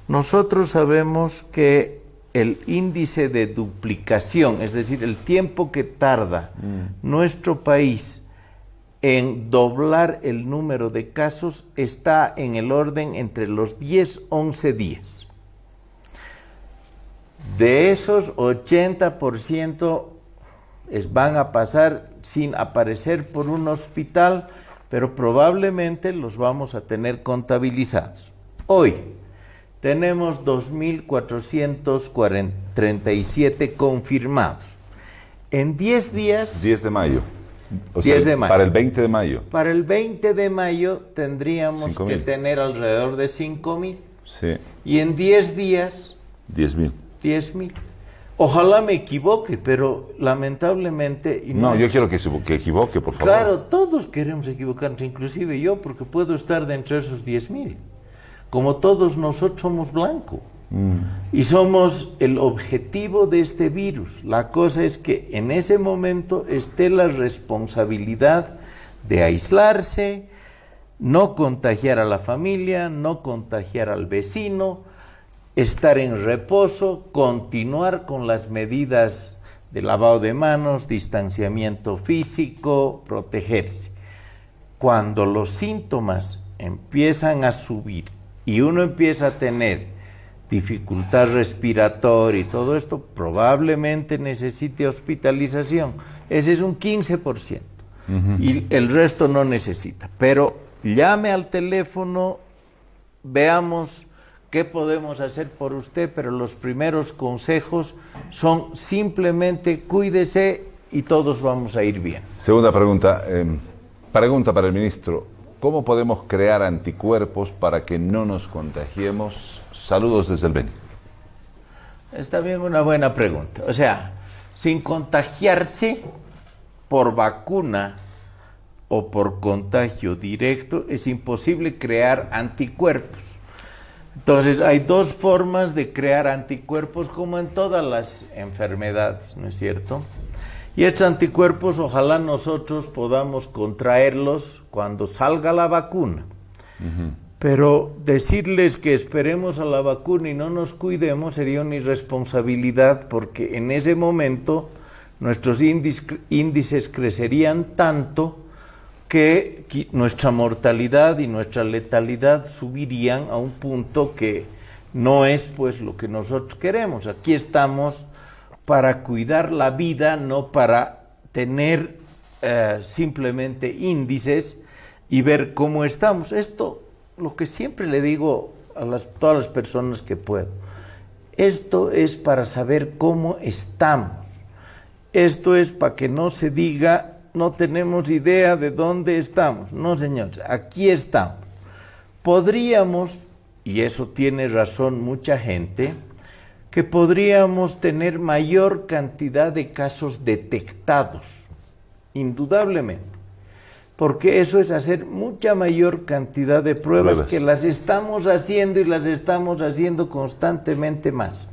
Nosotros sabemos que el índice de duplicación, es decir, el tiempo que tarda nuestro país en doblar el número de casos, está en el orden entre los 10-11 días. De esos, 80% van a pasar sin aparecer por un hospital, pero probablemente los vamos a tener contabilizados. Hoy tenemos 2.437 confirmados. En 10 días... 10 de mayo. O 10 sea, de mayo. Para el 20 de mayo. Para el 20 de mayo tendríamos 5,000. que tener alrededor de 5.000. Sí. Y en 10 días... 10.000. 10.000. Ojalá me equivoque, pero lamentablemente... No, yo quiero que equivoque, por favor. Claro, todos queremos equivocarnos, inclusive yo, porque puedo estar dentro de esos 10.000. Como todos nosotros somos blanco. Y somos el objetivo de este virus. La cosa es que en ese momento esté la responsabilidad de aislarse, no contagiar a la familia, no contagiar al vecino, estar en reposo, continuar con las medidas de lavado de manos, distanciamiento físico, protegerse. Cuando los síntomas empiezan a subir y uno empieza a tener dificultad respiratoria y todo esto, probablemente necesite hospitalización. Ese es un 15%. Y el resto no necesita. Pero llame al teléfono, veamos qué podemos hacer por usted, pero los primeros consejos son simplemente cuídese y todos vamos a ir bien. Segunda pregunta. Pregunta para el ministro. ¿Cómo podemos crear anticuerpos para que no nos contagiemos? Saludos desde el Beni. Está bien, una buena pregunta. O sea, sin contagiarse por vacuna o por contagio directo, es imposible crear anticuerpos. Entonces, hay dos formas de crear anticuerpos, como en todas las enfermedades, ¿no es cierto? Y estos anticuerpos, ojalá nosotros podamos contraerlos cuando salga la vacuna. Pero decirles que esperemos a la vacuna y no nos cuidemos sería una irresponsabilidad, porque en ese momento nuestros índices crecerían tanto que nuestra mortalidad y nuestra letalidad subirían a un punto que no es pues lo que nosotros queremos. Aquí estamos para cuidar la vida, no para tener simplemente índices y ver cómo estamos. Esto, lo que siempre le digo a todas las personas que puedo, esto es para saber cómo estamos. Esto es para que no se diga, no tenemos idea de dónde estamos. No, señores, aquí estamos. Podríamos, y eso tiene razón mucha gente, que podríamos tener mayor cantidad de casos detectados, indudablemente, porque eso es hacer mucha mayor cantidad de pruebas que las estamos haciendo y las estamos haciendo constantemente más.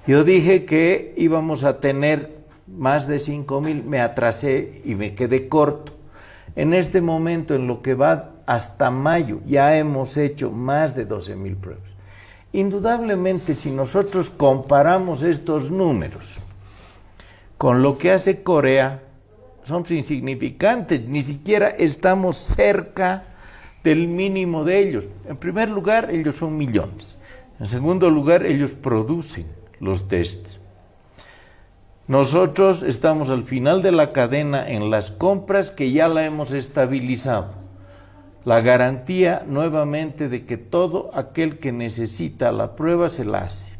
Yo dije que íbamos a tener más de 5,000, me atrasé y me quedé corto. En este momento, en lo que va hasta mayo, ya hemos hecho más de 12,000 pruebas. Indudablemente, si nosotros comparamos estos números con lo que hace Corea, somos insignificantes, ni siquiera estamos cerca del mínimo de ellos. En primer lugar, ellos son millones. En segundo lugar, ellos producen los tests. Nosotros estamos al final de la cadena en las compras, que ya la hemos estabilizado. La garantía nuevamente de que todo aquel que necesita la prueba se la hace.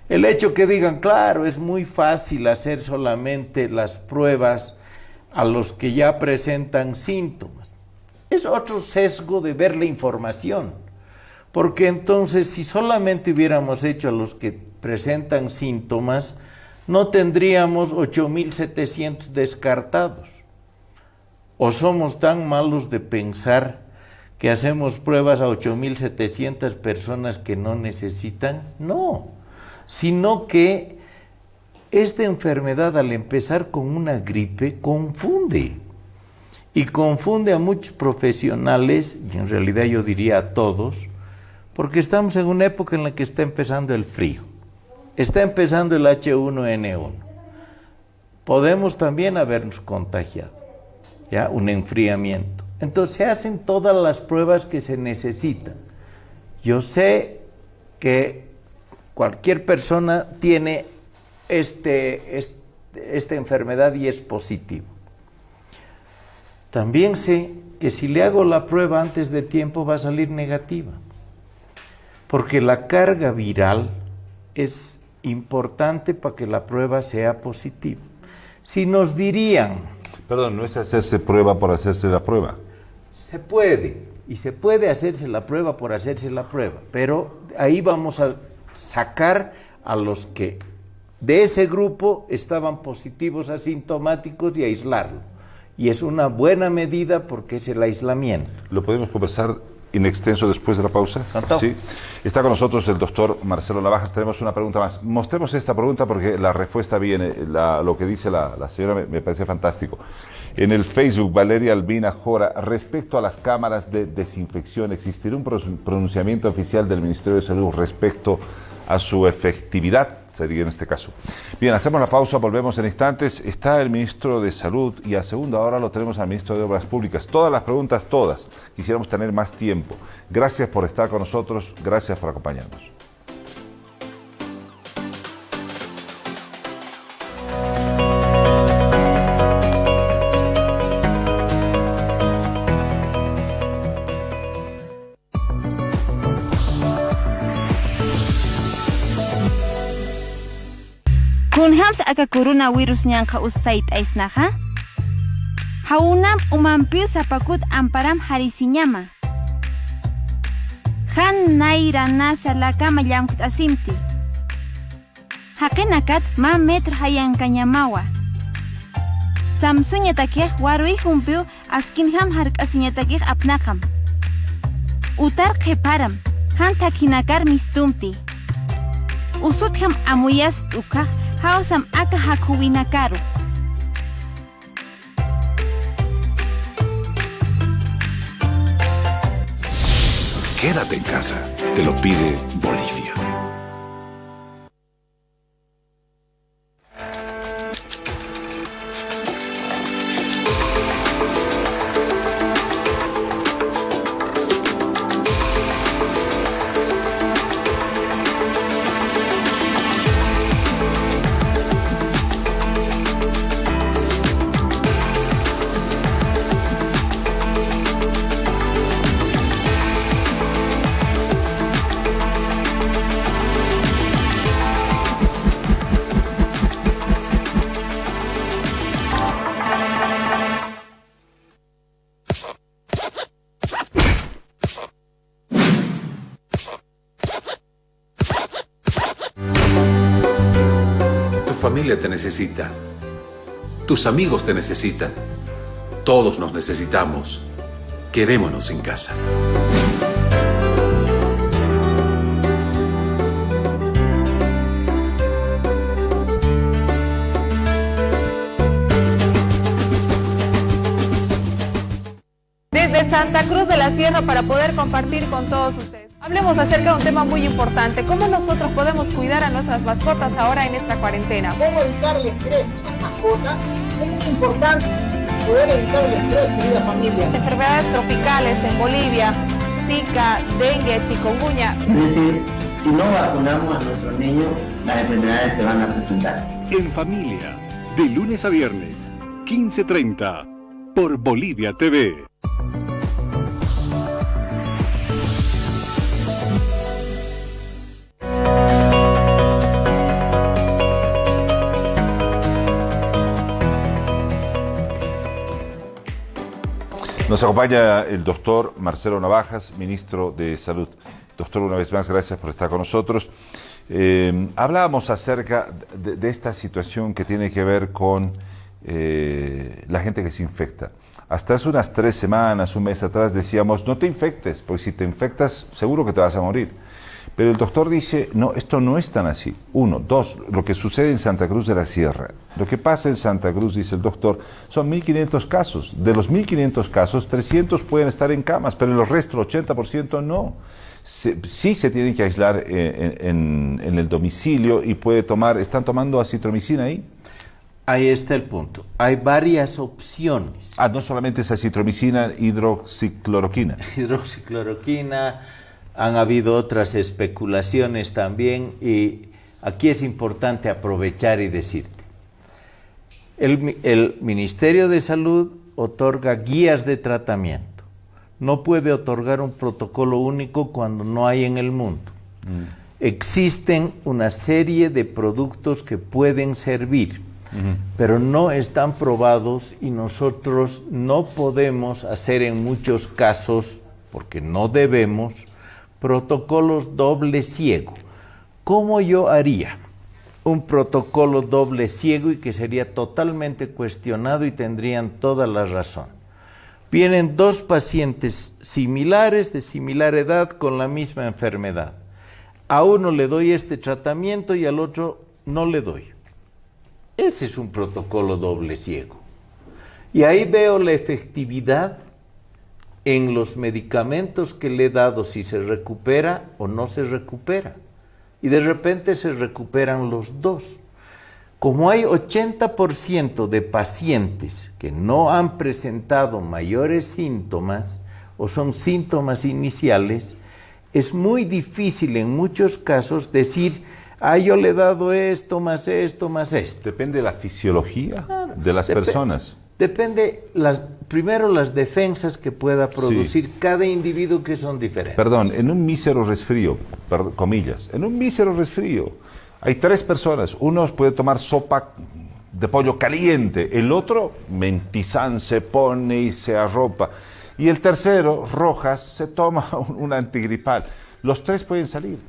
El hecho que digan, claro, es muy fácil hacer solamente las pruebas a los que ya presentan síntomas. Es otro sesgo de ver la información. Porque entonces, si solamente hubiéramos hecho a los que presentan síntomas, no tendríamos 8.700 descartados. ¿O somos tan malos de pensar que hacemos pruebas a 8.700 personas que no necesitan? No, sino que esta enfermedad, al empezar con una gripe, confunde. Y confunde a muchos profesionales, y en realidad yo diría a todos, porque estamos en una época en la que está empezando el frío, está empezando el H1N1. Podemos también habernos contagiado, ¿ya? Un enfriamiento. Entonces se hacen todas las pruebas que se necesitan. Yo sé que cualquier persona tiene esta enfermedad y es positivo. También sé que si le hago la prueba antes de tiempo va a salir negativa, porque la carga viral es importante para que la prueba sea positiva. Si nos dirían... Perdón, no es hacerse prueba por hacerse la prueba. Se puede, y se puede hacerse la prueba por hacerse la prueba, pero ahí vamos a sacar a los que de ese grupo estaban positivos asintomáticos y aislarlo. Y es una buena medida porque es el aislamiento. ¿Lo podemos conversar in extenso después de la pausa? Sí. Está con nosotros el doctor Marcelo Navajas. Tenemos una pregunta más. Mostremos esta pregunta porque la respuesta viene, lo que dice la señora me parece fantástico. En el Facebook, Valeria Albina Jora, respecto a las cámaras de desinfección, ¿existirá un pronunciamiento oficial del Ministerio de Salud respecto a su efectividad? Sería en este caso. Bien, hacemos la pausa, volvemos en instantes. Está el ministro de Salud y a segunda hora lo tenemos al ministro de Obras Públicas. Todas las preguntas, todas. Quisiéramos tener más tiempo. Gracias por estar con nosotros, gracias por acompañarnos. Kunhams aka coronavirus nyanka usait aisnaha. Haunam umampiu sapakut amparam harisinyama. Han naira nasa lakama llamkut asimti. Hakenakat ma metr hayan kanyamawa. Samsunya takeh warui humpiu askinham harkasinya takeh apnakam. Utar keparam han takinakar mistumti. Usutham amuyas ukah Hausam aka hakuwina caro. Quédate en casa, te lo pide Bolivia. Tu familia te necesita. Tus amigos te necesitan. Todos nos necesitamos. Quedémonos en casa. Desde Santa Cruz de la Sierra para poder compartir con todos ustedes. Hablemos acerca de un tema muy importante, cómo nosotros podemos cuidar a nuestras mascotas ahora en esta cuarentena. Cómo evitar el estrés en las mascotas Es muy importante poder evitar el estrés, querida familia. Enfermedades tropicales en Bolivia, Zika, dengue, chikungunya. Es decir, si no vacunamos a nuestros niños, las enfermedades se van a presentar. En familia, de lunes a viernes, 15:30, por Bolivia TV. Nos acompaña el doctor Marcelo Navajas, ministro de Salud. Doctor, una vez más, gracias por estar con nosotros. Hablábamos acerca de esta situación que tiene que ver con la gente que se infecta. Hasta hace unas 3 semanas, un mes atrás, decíamos, no te infectes, porque si te infectas, seguro que te vas a morir. Pero el doctor dice, no, esto no es tan así. 1, 2, lo que sucede en Santa Cruz de la Sierra. Lo que pasa en Santa Cruz, dice el doctor, son 1.500 casos. De los 1.500 casos, 300 pueden estar en camas, pero el resto, el 80% no. Sí se tienen que aislar en el domicilio y puede tomar, ¿están tomando acitromicina ahí? Ahí está el punto. Hay varias opciones. Ah, no solamente es acitromicina, hidroxicloroquina. Hidroxicloroquina, han habido otras especulaciones también y aquí es importante aprovechar y decirte. El Ministerio de Salud otorga guías de tratamiento. No puede otorgar un protocolo único cuando no hay en el mundo. Existen una serie de productos que pueden servir, pero no están probados y nosotros no podemos hacer en muchos casos, porque no debemos, protocolos doble ciego. ¿Cómo yo haría un protocolo doble ciego y que sería totalmente cuestionado y tendrían toda la razón? Vienen 2 pacientes similares, de similar edad, con la misma enfermedad. A uno le doy este tratamiento y al otro no le doy. Ese es un protocolo doble ciego. Y ahí veo la efectividad en los medicamentos que le he dado, si se recupera o no se recupera. Y de repente se recuperan los 2. Como hay 80% de pacientes que no han presentado mayores síntomas o son síntomas iniciales, es muy difícil en muchos casos decir, yo le he dado esto, más esto, más esto. Depende de la fisiología de las personas. Depende, primero las defensas que pueda producir cada individuo, que son diferentes. Perdón, en un mísero resfrío, comillas, en un mísero resfrío, hay 3 personas, uno puede tomar sopa de pollo caliente, el otro mentizán se pone y se arropa, y el tercero, Rojas, se toma un antigripal. Los 3 pueden salir.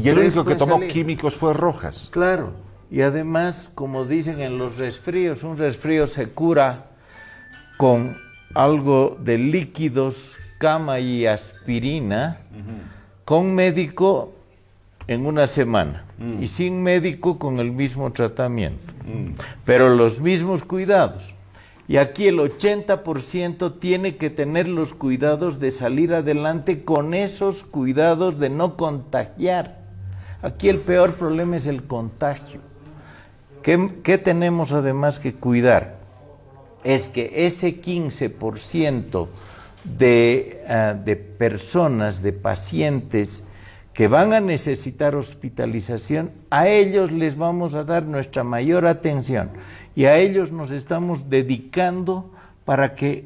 Y el único que tomó químicos fue Rojas. Claro, y además, como dicen en los resfríos, un resfrío se cura con algo de líquidos, cama y aspirina, con médico en una semana, y sin médico con el mismo tratamiento, pero los mismos cuidados. Y aquí el 80% tiene que tener los cuidados de salir adelante con esos cuidados de no contagiar. Aquí el peor problema es el contagio. ¿Qué tenemos además que cuidar? Es que ese 15% de personas, de pacientes que van a necesitar hospitalización, a ellos les vamos a dar nuestra mayor atención y a ellos nos estamos dedicando para que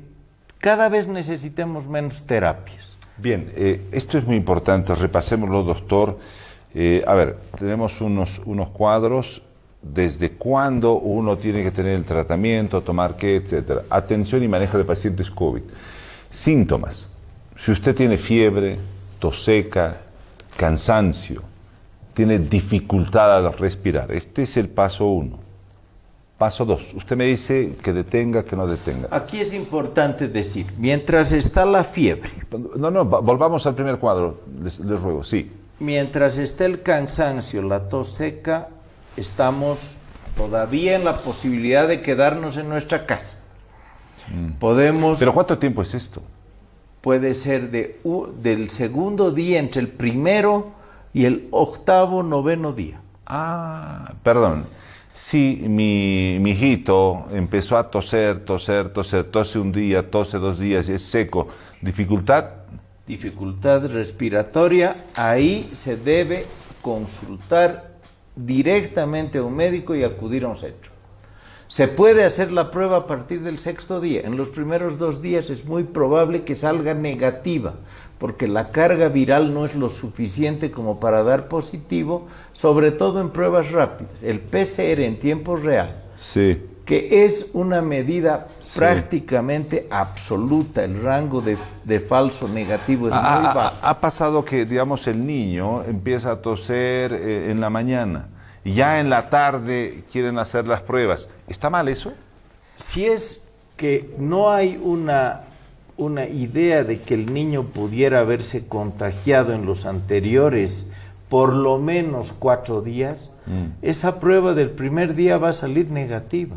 cada vez necesitemos menos terapias. Bien, esto es muy importante, repasémoslo, doctor. A ver, tenemos unos cuadros, desde cuándo uno tiene que tener el tratamiento, tomar qué, etcétera. Atención y manejo de pacientes COVID. Síntomas. Si usted tiene fiebre, tos seca, cansancio, tiene dificultad al respirar, este es el paso 1. Paso 2, usted me dice que detenga, que no detenga. Aquí es importante decir, mientras está la fiebre. No, volvamos al primer cuadro, les ruego, sí. Mientras está el cansancio, la tos seca, estamos todavía en la posibilidad de quedarnos en nuestra casa. Podemos... ¿Pero cuánto tiempo es esto? Puede ser del segundo día, entre el primero y el 8º, 9º día. Perdón. Sí, mi hijito empezó a toser, tose un día, tose 2 días y es seco. ¿Dificultad? Dificultad respiratoria, ahí se debe consultar directamente a un médico y acudir a un centro. Se puede hacer la prueba a partir del 6º día. En los primeros 2 días es muy probable que salga negativa, porque la carga viral no es lo suficiente como para dar positivo, sobre todo en pruebas rápidas. El PCR en tiempo real, sí, que es una medida prácticamente absoluta, el rango de falso negativo es muy bajo. Ha pasado que, digamos, el niño empieza a toser en la mañana y ya en la tarde quieren hacer las pruebas. ¿Está mal eso? Si es que no hay una idea de que el niño pudiera haberse contagiado en los anteriores por lo menos 4 días, esa prueba del primer día va a salir negativa.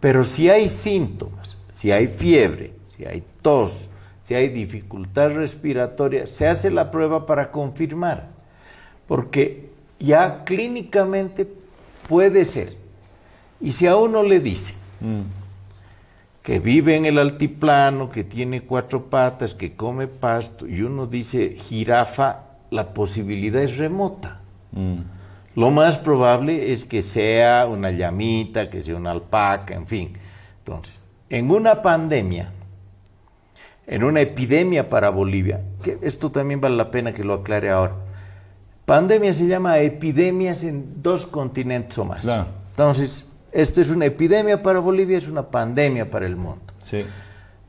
Pero si hay síntomas, si hay fiebre, si hay tos, si hay dificultad respiratoria, se hace la prueba para confirmar, porque ya clínicamente puede ser. Y si a uno le dice que vive en el altiplano, que tiene 4 patas, que come pasto, y uno dice jirafa, la posibilidad es remota. Lo más probable es que sea una llamita, que sea una alpaca, en fin. Entonces, en una pandemia, en una epidemia para Bolivia, que esto también vale la pena que lo aclare ahora. Pandemia se llama epidemias en 2 continentes o más. Claro. Entonces, esto es una epidemia para Bolivia, es una pandemia para el mundo. Sí.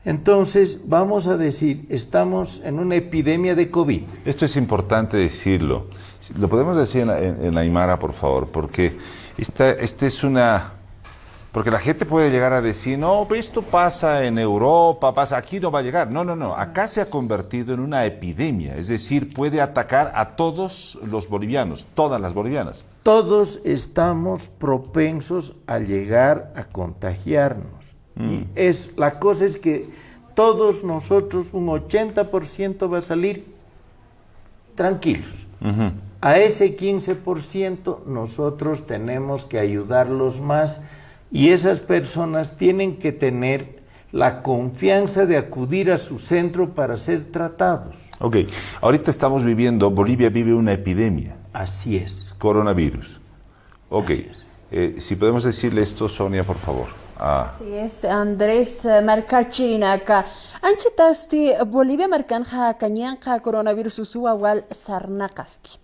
Entonces, vamos a decir, estamos en una epidemia de COVID. Esto es importante decirlo. Lo podemos decir en Aymara, por favor, porque esta es una... Porque la gente puede llegar a decir, no, esto pasa en Europa, pasa aquí, no va a llegar. No, no, no. Acá se ha convertido en una epidemia. Es decir, puede atacar a todos los bolivianos, todas las bolivianas. Todos estamos propensos a llegar a contagiarnos. Y la cosa es que todos nosotros, un 80% va a salir tranquilos. A ese 15% nosotros tenemos que ayudarlos más y esas personas tienen que tener la confianza de acudir a su centro para ser tratados. Ok, ahorita estamos viviendo, Bolivia vive una epidemia. Así es. Coronavirus. Ok, si podemos decirle esto, Sonia, por favor. Así es, Andrés Marcachirinaka. Anchitasti Bolivia marcanja cañanca coronavirus usuawal sarnakaski.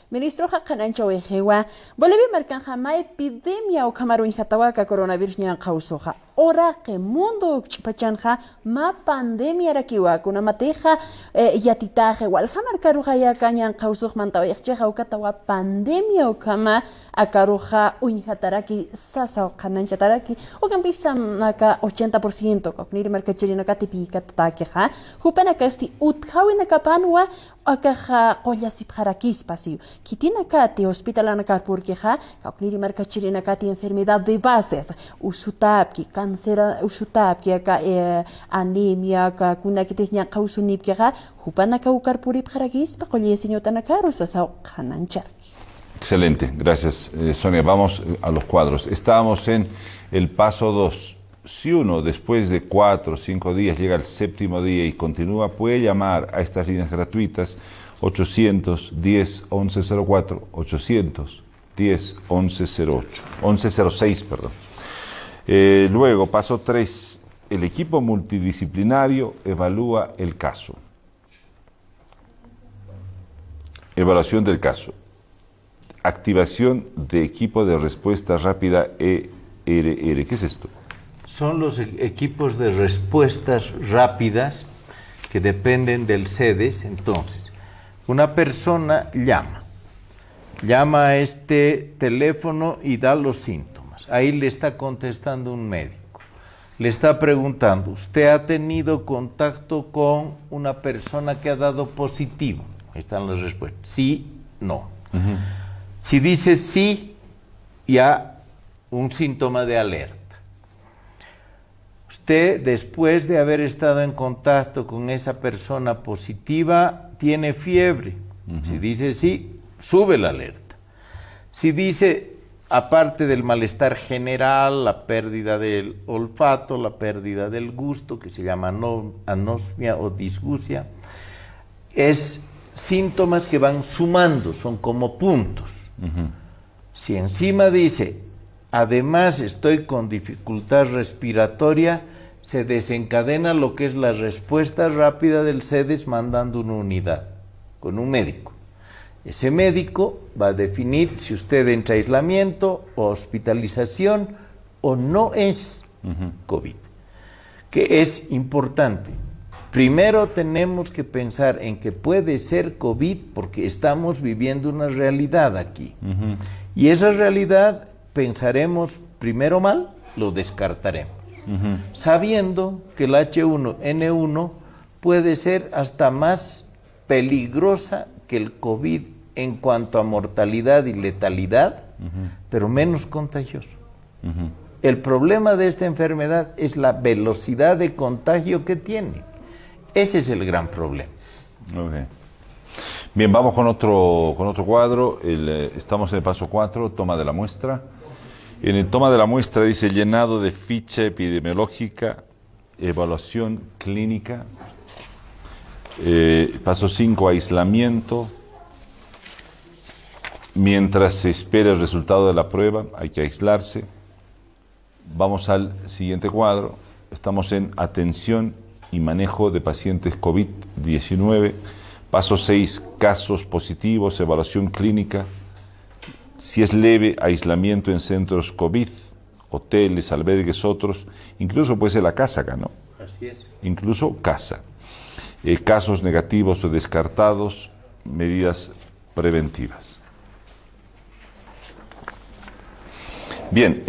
Ministro Hakanancha Wejewa, Bolivia marcanja ma epidemia o camarón jatahuaca coronavirus ñan causoja. Ora que mundo chpachanja ma pandemia rakiwa kuna mateja yatitaje walja marcaruja ya cañan causoj mantawaycheja o catawa pandemia o cama akaruja unjataraki sasa o kananchataraki o campisa naka 80% kokniri marcachirina katipika tatakeja hupana kasti uthawina kapanwa akaja qoyasipjarakis pasiu kitina kati hospitalana karpurkeja kokniri marcachirina kati enfermedad de bases usutapki cáncer usutapki aka anemia ka kuna kitihnya kausunipkeja hupana ka ukarpuripjarakis pa qoyesiñotana karusa sa kanancharki. Excelente, gracias Sonia. Vamos a los cuadros. Estábamos en el paso 2. Si uno después de 4 o 5 días llega al 7º día y continúa, puede llamar a estas líneas gratuitas 810-1104, 810-1106, perdón. Luego, paso 3, el equipo multidisciplinario evalúa el caso. Evaluación del caso. Activación de equipo de respuesta rápida ERR. ¿Qué es esto? Son los equipos de respuestas rápidas que dependen del CEDES. Entonces, una persona llama a este teléfono y da los síntomas. Ahí le está contestando un médico. Le está preguntando, ¿usted ha tenido contacto con una persona que ha dado positivo? Ahí están las respuestas. Sí, no. Si dice sí, ya un síntoma de alerta. Usted, después de haber estado en contacto con esa persona positiva, tiene fiebre. Si dice sí, sube la alerta. Si dice aparte del malestar general, la pérdida del olfato, la pérdida del gusto, que se llama anosmia o disgustia, es síntomas que van sumando, son como puntos. Si encima dice, además estoy con dificultad respiratoria, se desencadena lo que es la respuesta rápida del CEDES mandando una unidad con un médico. Ese médico va a definir si usted entra a aislamiento o hospitalización o no es COVID, que es importante. Primero tenemos que pensar en que puede ser COVID porque estamos viviendo una realidad aquí. Y esa realidad pensaremos primero mal, lo descartaremos. Sabiendo que el H1N1 puede ser hasta más peligrosa que el COVID en cuanto a mortalidad y letalidad, pero menos contagioso. El problema de esta enfermedad es la velocidad de contagio que tiene. Ese es el gran problema. Okay. Bien, vamos con otro cuadro. Estamos en el paso 4, toma de la muestra. En el toma de la muestra dice llenado de ficha epidemiológica, evaluación clínica. Paso 5, aislamiento. Mientras se espera el resultado de la prueba, hay que aislarse. Vamos al siguiente cuadro. Estamos en atención y manejo de pacientes COVID-19. Paso 6, casos positivos, evaluación clínica. Si es leve, aislamiento en centros COVID, hoteles, albergues, otros. Incluso puede ser la casa acá, ¿no? Así es. Incluso casa. Casos negativos o descartados, medidas preventivas. Bien,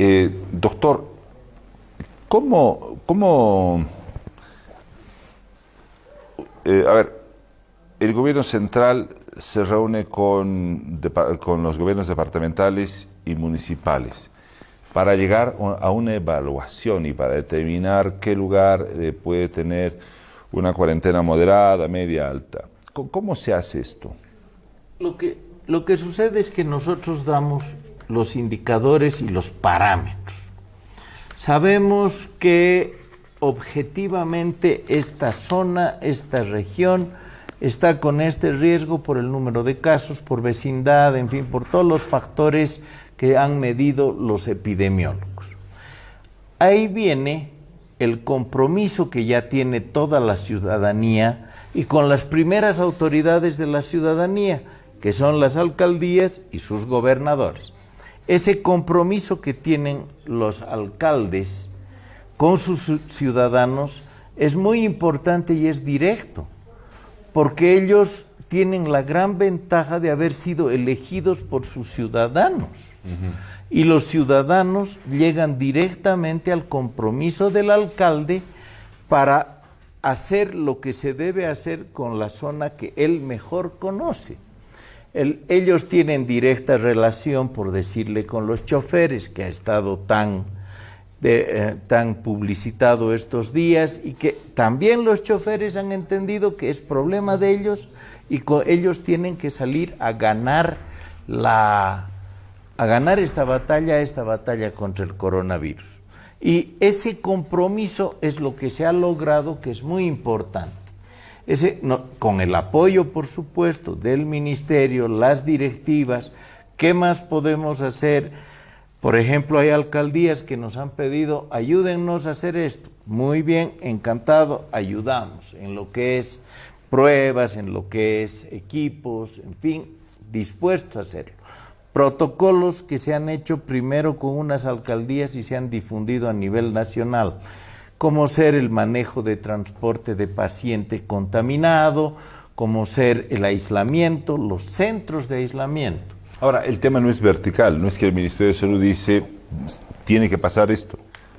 doctor, ¿cómo a ver, el gobierno central se reúne con los gobiernos departamentales y municipales para llegar a una evaluación y para determinar qué lugar puede tener una cuarentena moderada, media, alta? ¿Cómo se hace esto? Lo que sucede es que nosotros damos los indicadores y los parámetros. Sabemos que objetivamente esta zona, esta región, está con este riesgo por el número de casos, por vecindad, en fin, por todos los factores que han medido los epidemiólogos. Ahí viene el compromiso que ya tiene toda la ciudadanía y con las primeras autoridades de la ciudadanía, que son las alcaldías y sus gobernadores. Ese compromiso que tienen los alcaldes con sus ciudadanos es muy importante y es directo, porque ellos tienen la gran ventaja de haber sido elegidos por sus ciudadanos. Y los ciudadanos llegan directamente al compromiso del alcalde para hacer lo que se debe hacer con la zona que él mejor conoce. Ellos tienen directa relación, por decirle, con los choferes, que ha estado tan publicitado estos días, y que también los choferes han entendido que es problema de ellos y ellos tienen que salir a ganar esta batalla contra el coronavirus. Y ese compromiso es lo que se ha logrado, que es muy importante. Con el apoyo, por supuesto, del ministerio, las directivas. ¿Qué más podemos hacer? Por ejemplo, hay alcaldías que nos han pedido, ayúdennos a hacer esto. Muy bien, encantado, ayudamos en lo que es pruebas, en lo que es equipos, en fin, dispuestos a hacerlo. Protocolos que se han hecho primero con unas alcaldías y se han difundido a nivel nacional, como ser el manejo de transporte de paciente contaminado, como ser el aislamiento, los centros de aislamiento. Ahora, el tema no es vertical, no es que el Ministerio de Salud dice, tiene que pasar esto.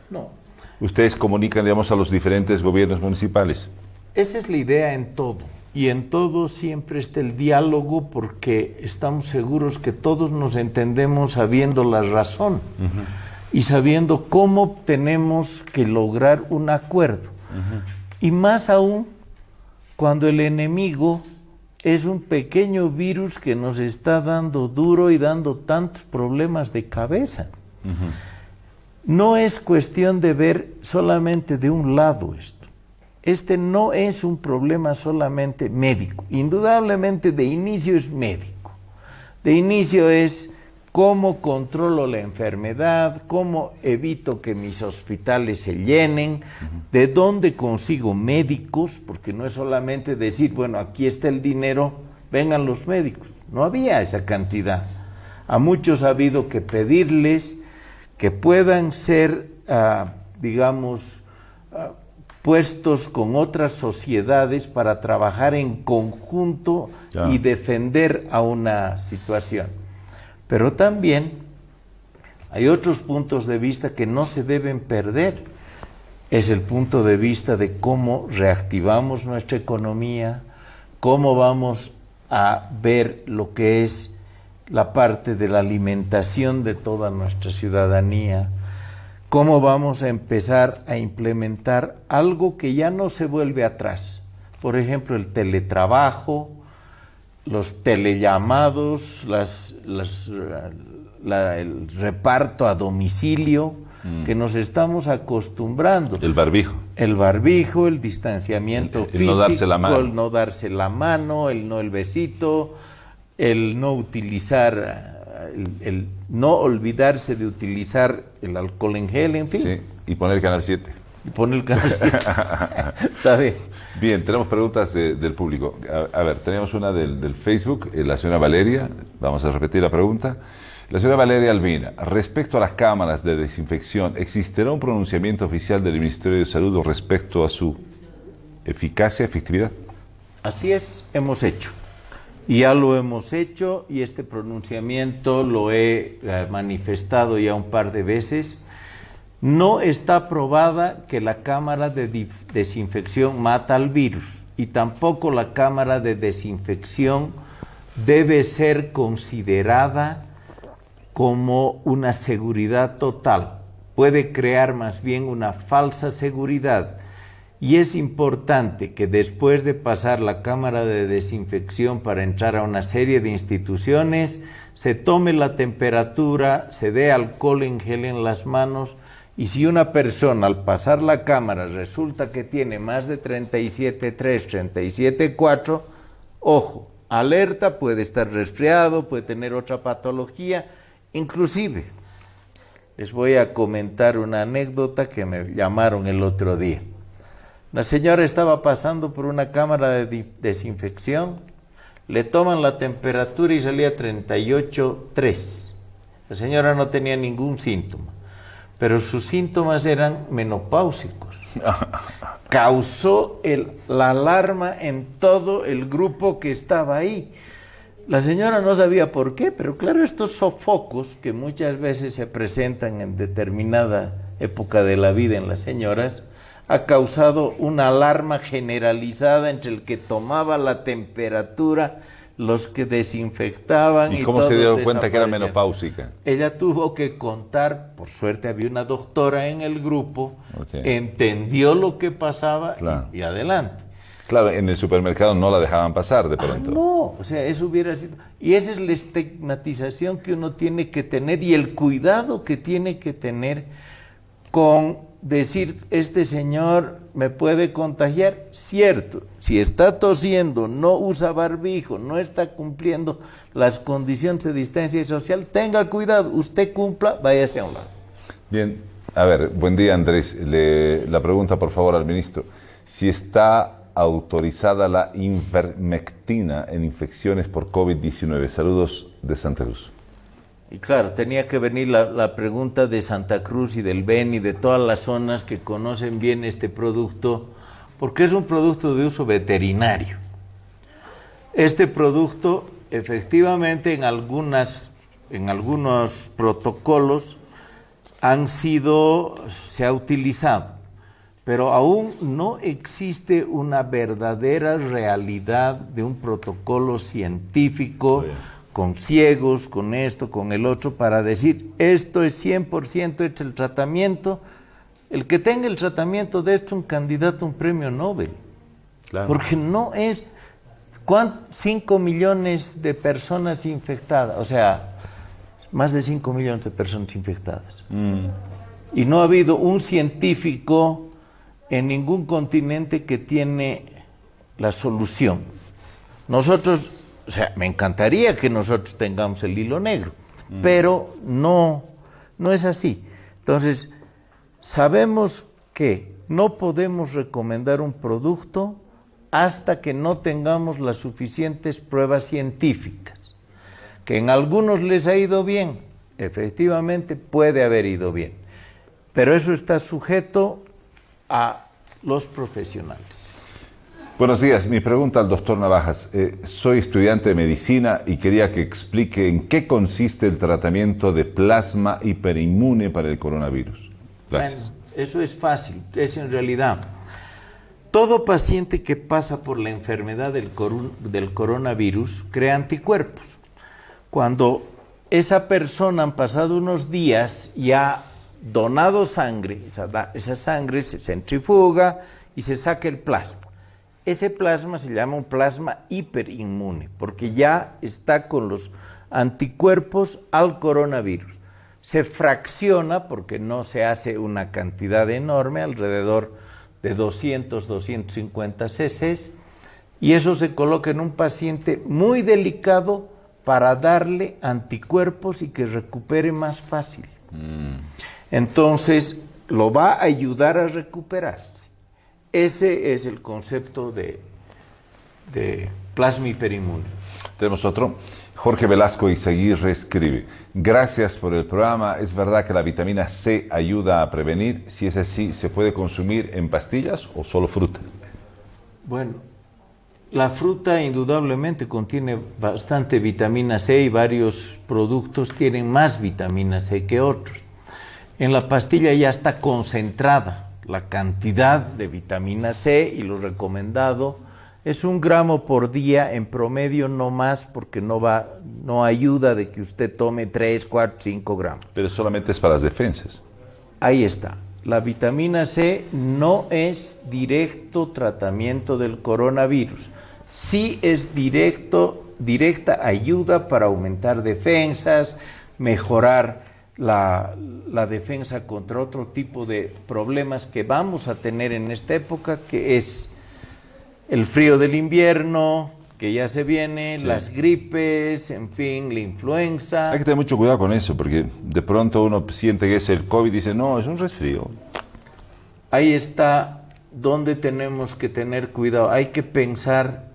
No. Ustedes comunican, digamos, a los diferentes gobiernos municipales. Esa es la idea en todo. Y en todo siempre está el diálogo, porque estamos seguros que todos nos entendemos sabiendo la razón y sabiendo cómo tenemos que lograr un acuerdo. Y más aún cuando el enemigo es un pequeño virus que nos está dando duro y dando tantos problemas de cabeza. No es cuestión de ver solamente de un lado esto. Este no es un problema solamente médico. Indudablemente de inicio es médico. De inicio es cómo controlo la enfermedad, cómo evito que mis hospitales se llenen, de dónde consigo médicos, porque no es solamente decir, bueno, aquí está el dinero, vengan los médicos. No había esa cantidad. A muchos ha habido que pedirles que puedan ser, digamos, puestos con otras sociedades para trabajar en conjunto y defender a una situación. Pero también hay otros puntos de vista que no se deben perder. Es el punto de vista de cómo reactivamos nuestra economía, cómo vamos a ver lo que es la parte de la alimentación de toda nuestra ciudadanía, cómo vamos a empezar a implementar algo que ya no se vuelve atrás. Por ejemplo, el teletrabajo, los telellamados, el reparto a domicilio, que nos estamos acostumbrando. El barbijo. El barbijo, el distanciamiento físico, no darse la mano. el no darse la mano, el besito, el no utilizar, el no olvidarse de utilizar el alcohol en gel, en fin. Sí, y poner el canal 7. Y poner el canal 7. Está bien. Bien, tenemos preguntas del público. A ver, tenemos una del Facebook, la señora Valeria, vamos a repetir la pregunta. La señora Valeria Albina, respecto a las cámaras de desinfección, ¿existirá un pronunciamiento oficial del Ministerio de Salud respecto a su eficacia, efectividad? Así es, hemos hecho. Ya lo hemos hecho y este pronunciamiento lo he manifestado ya un par de veces. No está probada que la cámara de desinfección mata al virus y tampoco la cámara de desinfección debe ser considerada como una seguridad total. Puede crear más bien una falsa seguridad. Y es importante que después de pasar la cámara de desinfección para entrar a una serie de instituciones, se tome la temperatura, se dé alcohol en gel en las manos, y si una persona al pasar la cámara resulta que tiene más de 37.3, 37.4, ojo, alerta, puede estar resfriado, puede tener otra patología, inclusive. Les voy a comentar una anécdota que me llamaron el otro día. La señora estaba pasando por una cámara de desinfección, le toman la temperatura y salía 38.3. La señora no tenía ningún síntoma, pero sus síntomas eran menopáusicos. Causó la alarma en todo el grupo que estaba ahí. La señora no sabía por qué, pero claro, estos sofocos que muchas veces se presentan en determinada época de la vida en las señoras, ha causado una alarma generalizada entre el que tomaba la temperatura, los que desinfectaban. ¿Y cómo se dieron cuenta que era menopáusica? Ella tuvo que contar, por suerte había una doctora en el grupo, entendió lo que pasaba y adelante. Claro, en el supermercado no la dejaban pasar de pronto. No, o sea, eso hubiera sido... Y esa es la estigmatización que uno tiene que tener y el cuidado que tiene que tener con decir, este señor me puede contagiar, cierto, si está tosiendo, no usa barbijo, no está cumpliendo las condiciones de distancia social, tenga cuidado, usted cumpla, váyase a un lado. Bien, a ver, buen día Andrés, la pregunta por favor al ministro, si está autorizada la ivermectina en infecciones por COVID-19, saludos de Santa Cruz. Y claro, tenía que venir la pregunta de Santa Cruz y del Beni, de todas las zonas que conocen bien este producto, porque es un producto de uso veterinario. Este producto, efectivamente, en algunos protocolos se ha utilizado, pero aún no existe una verdadera realidad de un protocolo científico, con ciegos, con esto, con el otro, para decir, esto es 100% hecho el tratamiento. El que tenga el tratamiento de esto es un candidato a un premio Nobel. Claro. Porque no es 5 millones de personas infectadas, o sea, más de 5 millones de personas infectadas. Y no ha habido un científico en ningún continente que tiene la solución. Nosotros, o sea, me encantaría que nosotros tengamos el hilo negro, pero no es así. Entonces, sabemos que no podemos recomendar un producto hasta que no tengamos las suficientes pruebas científicas. Que en algunos les ha ido bien, efectivamente puede haber ido bien, pero eso está sujeto a los profesionales. Buenos días, mi pregunta al doctor Navajas. Soy estudiante de medicina y quería que explique en qué consiste el tratamiento de plasma hiperinmune para el coronavirus. Gracias. Bueno, eso es fácil, es en realidad, todo paciente que pasa por la enfermedad del coronavirus crea anticuerpos. Cuando esa persona han pasado unos días y ha donado sangre, esa sangre se centrifuga y se saca el plasma. Ese plasma se llama un plasma hiperinmune, porque ya está con los anticuerpos al coronavirus. Se fracciona, porque no se hace una cantidad enorme, alrededor de 200, 250 cc, y eso se coloca en un paciente muy delicado para darle anticuerpos y que recupere más fácil. Entonces, lo va a ayudar a recuperarse. Ese es el concepto de plasma hiperinmune. Tenemos otro. Jorge Velasco Izaguirre escribe: gracias por el programa. ¿Es verdad que la vitamina C ayuda a prevenir? Si es así, ¿se puede consumir en pastillas o solo fruta? Bueno, la fruta indudablemente contiene bastante vitamina C y varios productos tienen más vitamina C que otros. En la pastilla ya está concentrada la cantidad de vitamina C y lo recomendado es 1 gramo por día en promedio, no más, porque no ayuda de que usted tome 3, 4, 5 gramos. Pero solamente es para las defensas. Ahí está. La vitamina C no es directo tratamiento del coronavirus. Sí es directa ayuda para aumentar defensas, mejorar la defensa contra otro tipo de problemas que vamos a tener en esta época, que es el frío del invierno, que ya se viene, sí, las gripes, en fin, la influenza. Hay que tener mucho cuidado con eso, porque de pronto uno siente que es el COVID y dice, no, es un resfrío. Ahí está donde tenemos que tener cuidado. Hay que pensar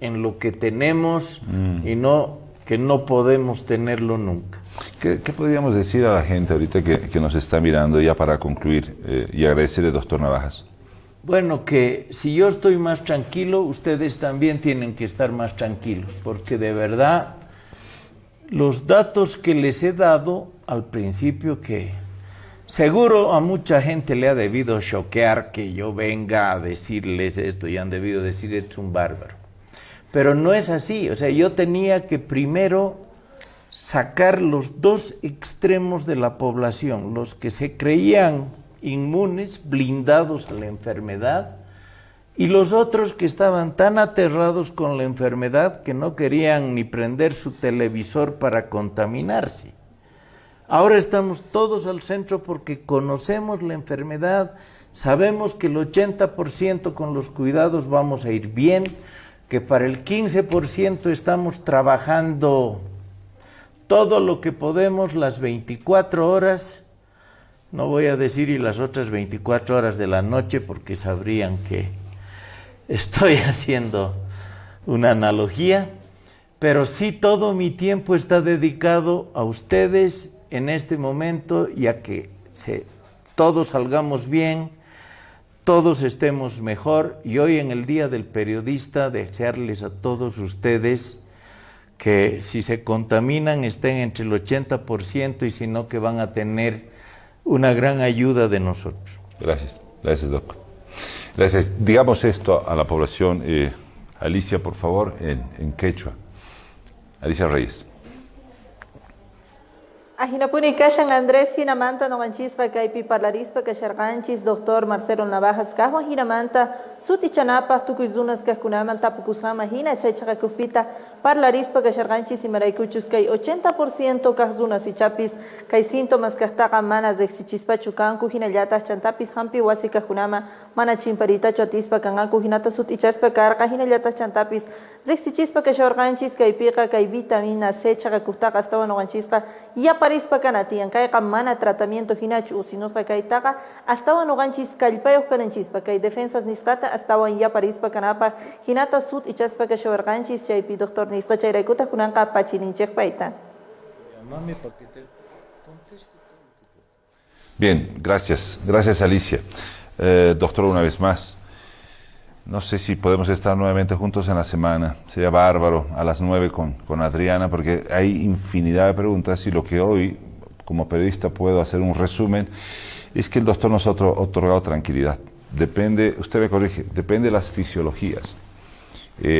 en lo que tenemos y no que no podemos tenerlo nunca. ¿Qué podríamos decir a la gente ahorita que nos está mirando, ya para concluir, y agradecerle, doctor Navajas? Bueno, que si yo estoy más tranquilo, ustedes también tienen que estar más tranquilos, porque de verdad los datos que les he dado al principio, que seguro a mucha gente le ha debido choquear que yo venga a decirles esto y han debido decir esto es un bárbaro. Pero no es así, o sea, yo tenía que primero sacar los dos extremos de la población, los que se creían inmunes, blindados a la enfermedad, y los otros que estaban tan aterrados con la enfermedad que no querían ni prender su televisor para contaminarse. Ahora estamos todos al centro porque conocemos la enfermedad, sabemos que el 80% con los cuidados vamos a ir bien, que para el 15% estamos trabajando todo lo que podemos las 24 horas, no voy a decir y las otras 24 horas de la noche porque sabrían que estoy haciendo una analogía, pero sí todo mi tiempo está dedicado a ustedes en este momento y a que todos salgamos bien, todos estemos mejor, y hoy en el Día del Periodista desearles a todos ustedes que si se contaminan estén entre el 80% y si no que van a tener una gran ayuda de nosotros. Gracias, gracias, doctor. Gracias. Digamos esto a la población. Alicia, por favor, en quechua. Alicia Reyes. Ajinapuni kashan Andrés Hinamanta noganchisqa kaypi parlarispa kasharqanchis doctor Marcelo Navajas kahwan hinamanta sutichanapaq tukuy zunas kaqkunaman tapukusqanman hina chaychaqa kuspita parlarispa kasharqanchis imaraykuchus kay 80% kaq zunas ichapis kay síntomas kaqtaqa mana riqsichispachu kanku hinallataq chantapis hampi wasi kaqkunaman mana chimparitachu atispa kanqaku hinata sutichaspa karqa hinallataq chantapis riqsichispa kasharqanchis kaypiqa kay vitamina C chaqa kaqtaqa astawan noganchisqa yaparispa kanatiyan kayqa mana tratamiento hinachu usinusqa kaytaqa astawan noganchis kallpayuq kananchispa kay defensas nisqata astawan yaparispa kanapaq hinata sut ichaspa kashawarqanchis chaypi doctor nisqa chayraykutaq kunanqa pachininchik payta. Bien, gracias. Gracias, Alicia. Doctor, una vez más, no sé si podemos estar nuevamente juntos en la semana. Sería bárbaro a las 9 con Adriana, porque hay infinidad de preguntas y lo que hoy, como periodista, puedo hacer un resumen, es que el doctor nos ha otorgado tranquilidad. Depende, usted me corrige, depende de las fisiologías.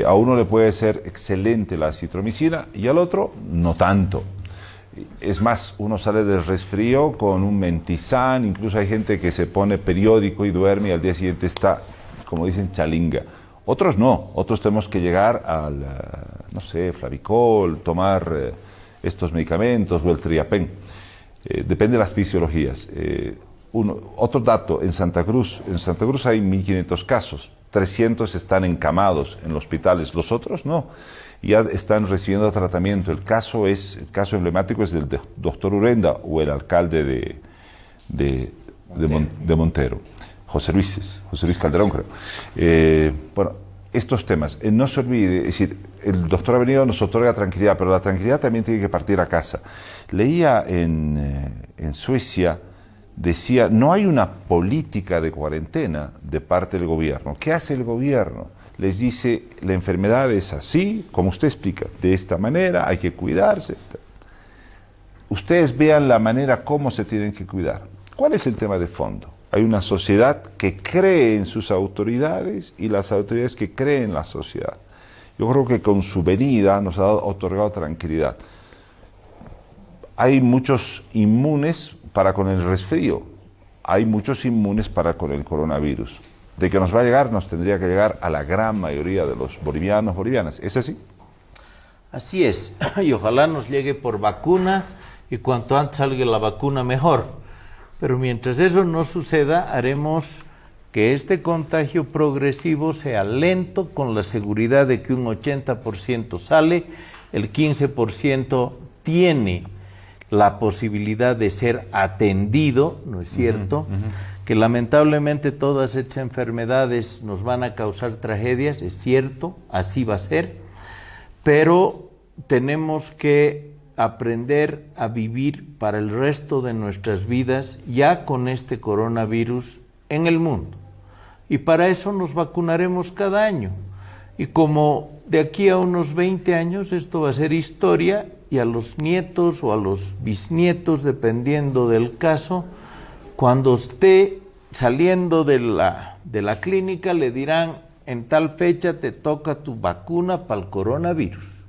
A uno le puede ser excelente la acitromicina y al otro no tanto. Es más, uno sale del resfrío con un mentizán, incluso hay gente que se pone periódico y duerme y al día siguiente está, como dicen, chalinga. Otros no, otros tenemos que llegar al, no sé, Flavicol, tomar estos medicamentos o el Triapen. Depende de las fisiologías. Otro dato, en Santa Cruz hay 1.500 casos, 300 están encamados en los hospitales, los otros no, ya están recibiendo tratamiento. El caso emblemático es del doctor Urenda o el alcalde de Montero, José Luis Calderón, creo. Bueno, estos temas, no se olvide, es decir, el doctor ha venido, nos otorga tranquilidad, pero la tranquilidad también tiene que partir a casa. Leía en Suecia, decía, no hay una política de cuarentena de parte del gobierno. ¿Qué hace el gobierno? Les dice, la enfermedad es así, como usted explica, de esta manera, hay que cuidarse. Ustedes vean la manera como se tienen que cuidar. ¿Cuál es el tema de fondo? Hay una sociedad que cree en sus autoridades y las autoridades que creen en la sociedad. Yo creo que con su venida nos ha otorgado tranquilidad. Hay muchos inmunes para con el resfrío, hay muchos inmunes para con el coronavirus. De que nos va a llegar, nos tendría que llegar a la gran mayoría de los bolivianos, bolivianas. ¿Es así? Así es, y ojalá nos llegue por vacuna, y cuanto antes salga la vacuna mejor. Pero mientras eso no suceda, haremos que este contagio progresivo sea lento, con la seguridad de que un 80% sale, el 15% tiene la posibilidad de ser atendido, ¿no es cierto? Que lamentablemente todas estas enfermedades nos van a causar tragedias, es cierto, así va a ser, pero tenemos que aprender a vivir para el resto de nuestras vidas ya con este coronavirus en el mundo. Y para eso nos vacunaremos cada año. Y como de aquí a unos 20 años esto va a ser historia, y a los nietos o a los bisnietos, dependiendo del caso, cuando esté saliendo de la clínica, le dirán, en tal fecha te toca tu vacuna para el coronavirus.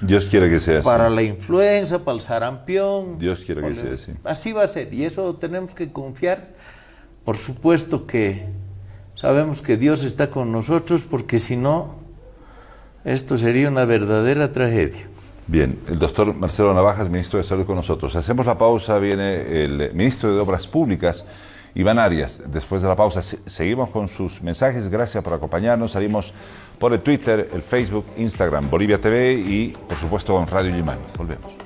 Dios quiere que sea así. Para la influenza, para el sarampión. Dios quiere que sea así. Así va a ser, y eso tenemos que confiar. Por supuesto que sabemos que Dios está con nosotros, porque si no, esto sería una verdadera tragedia. Bien, el doctor Marcelo Navajas, ministro de Salud, con nosotros. Hacemos la pausa, viene el ministro de Obras Públicas, Iván Arias. Después de la pausa seguimos con sus mensajes. Gracias por acompañarnos. Salimos por el Twitter, el Facebook, Instagram, Bolivia TV y, por supuesto, con Radio Limán. Volvemos.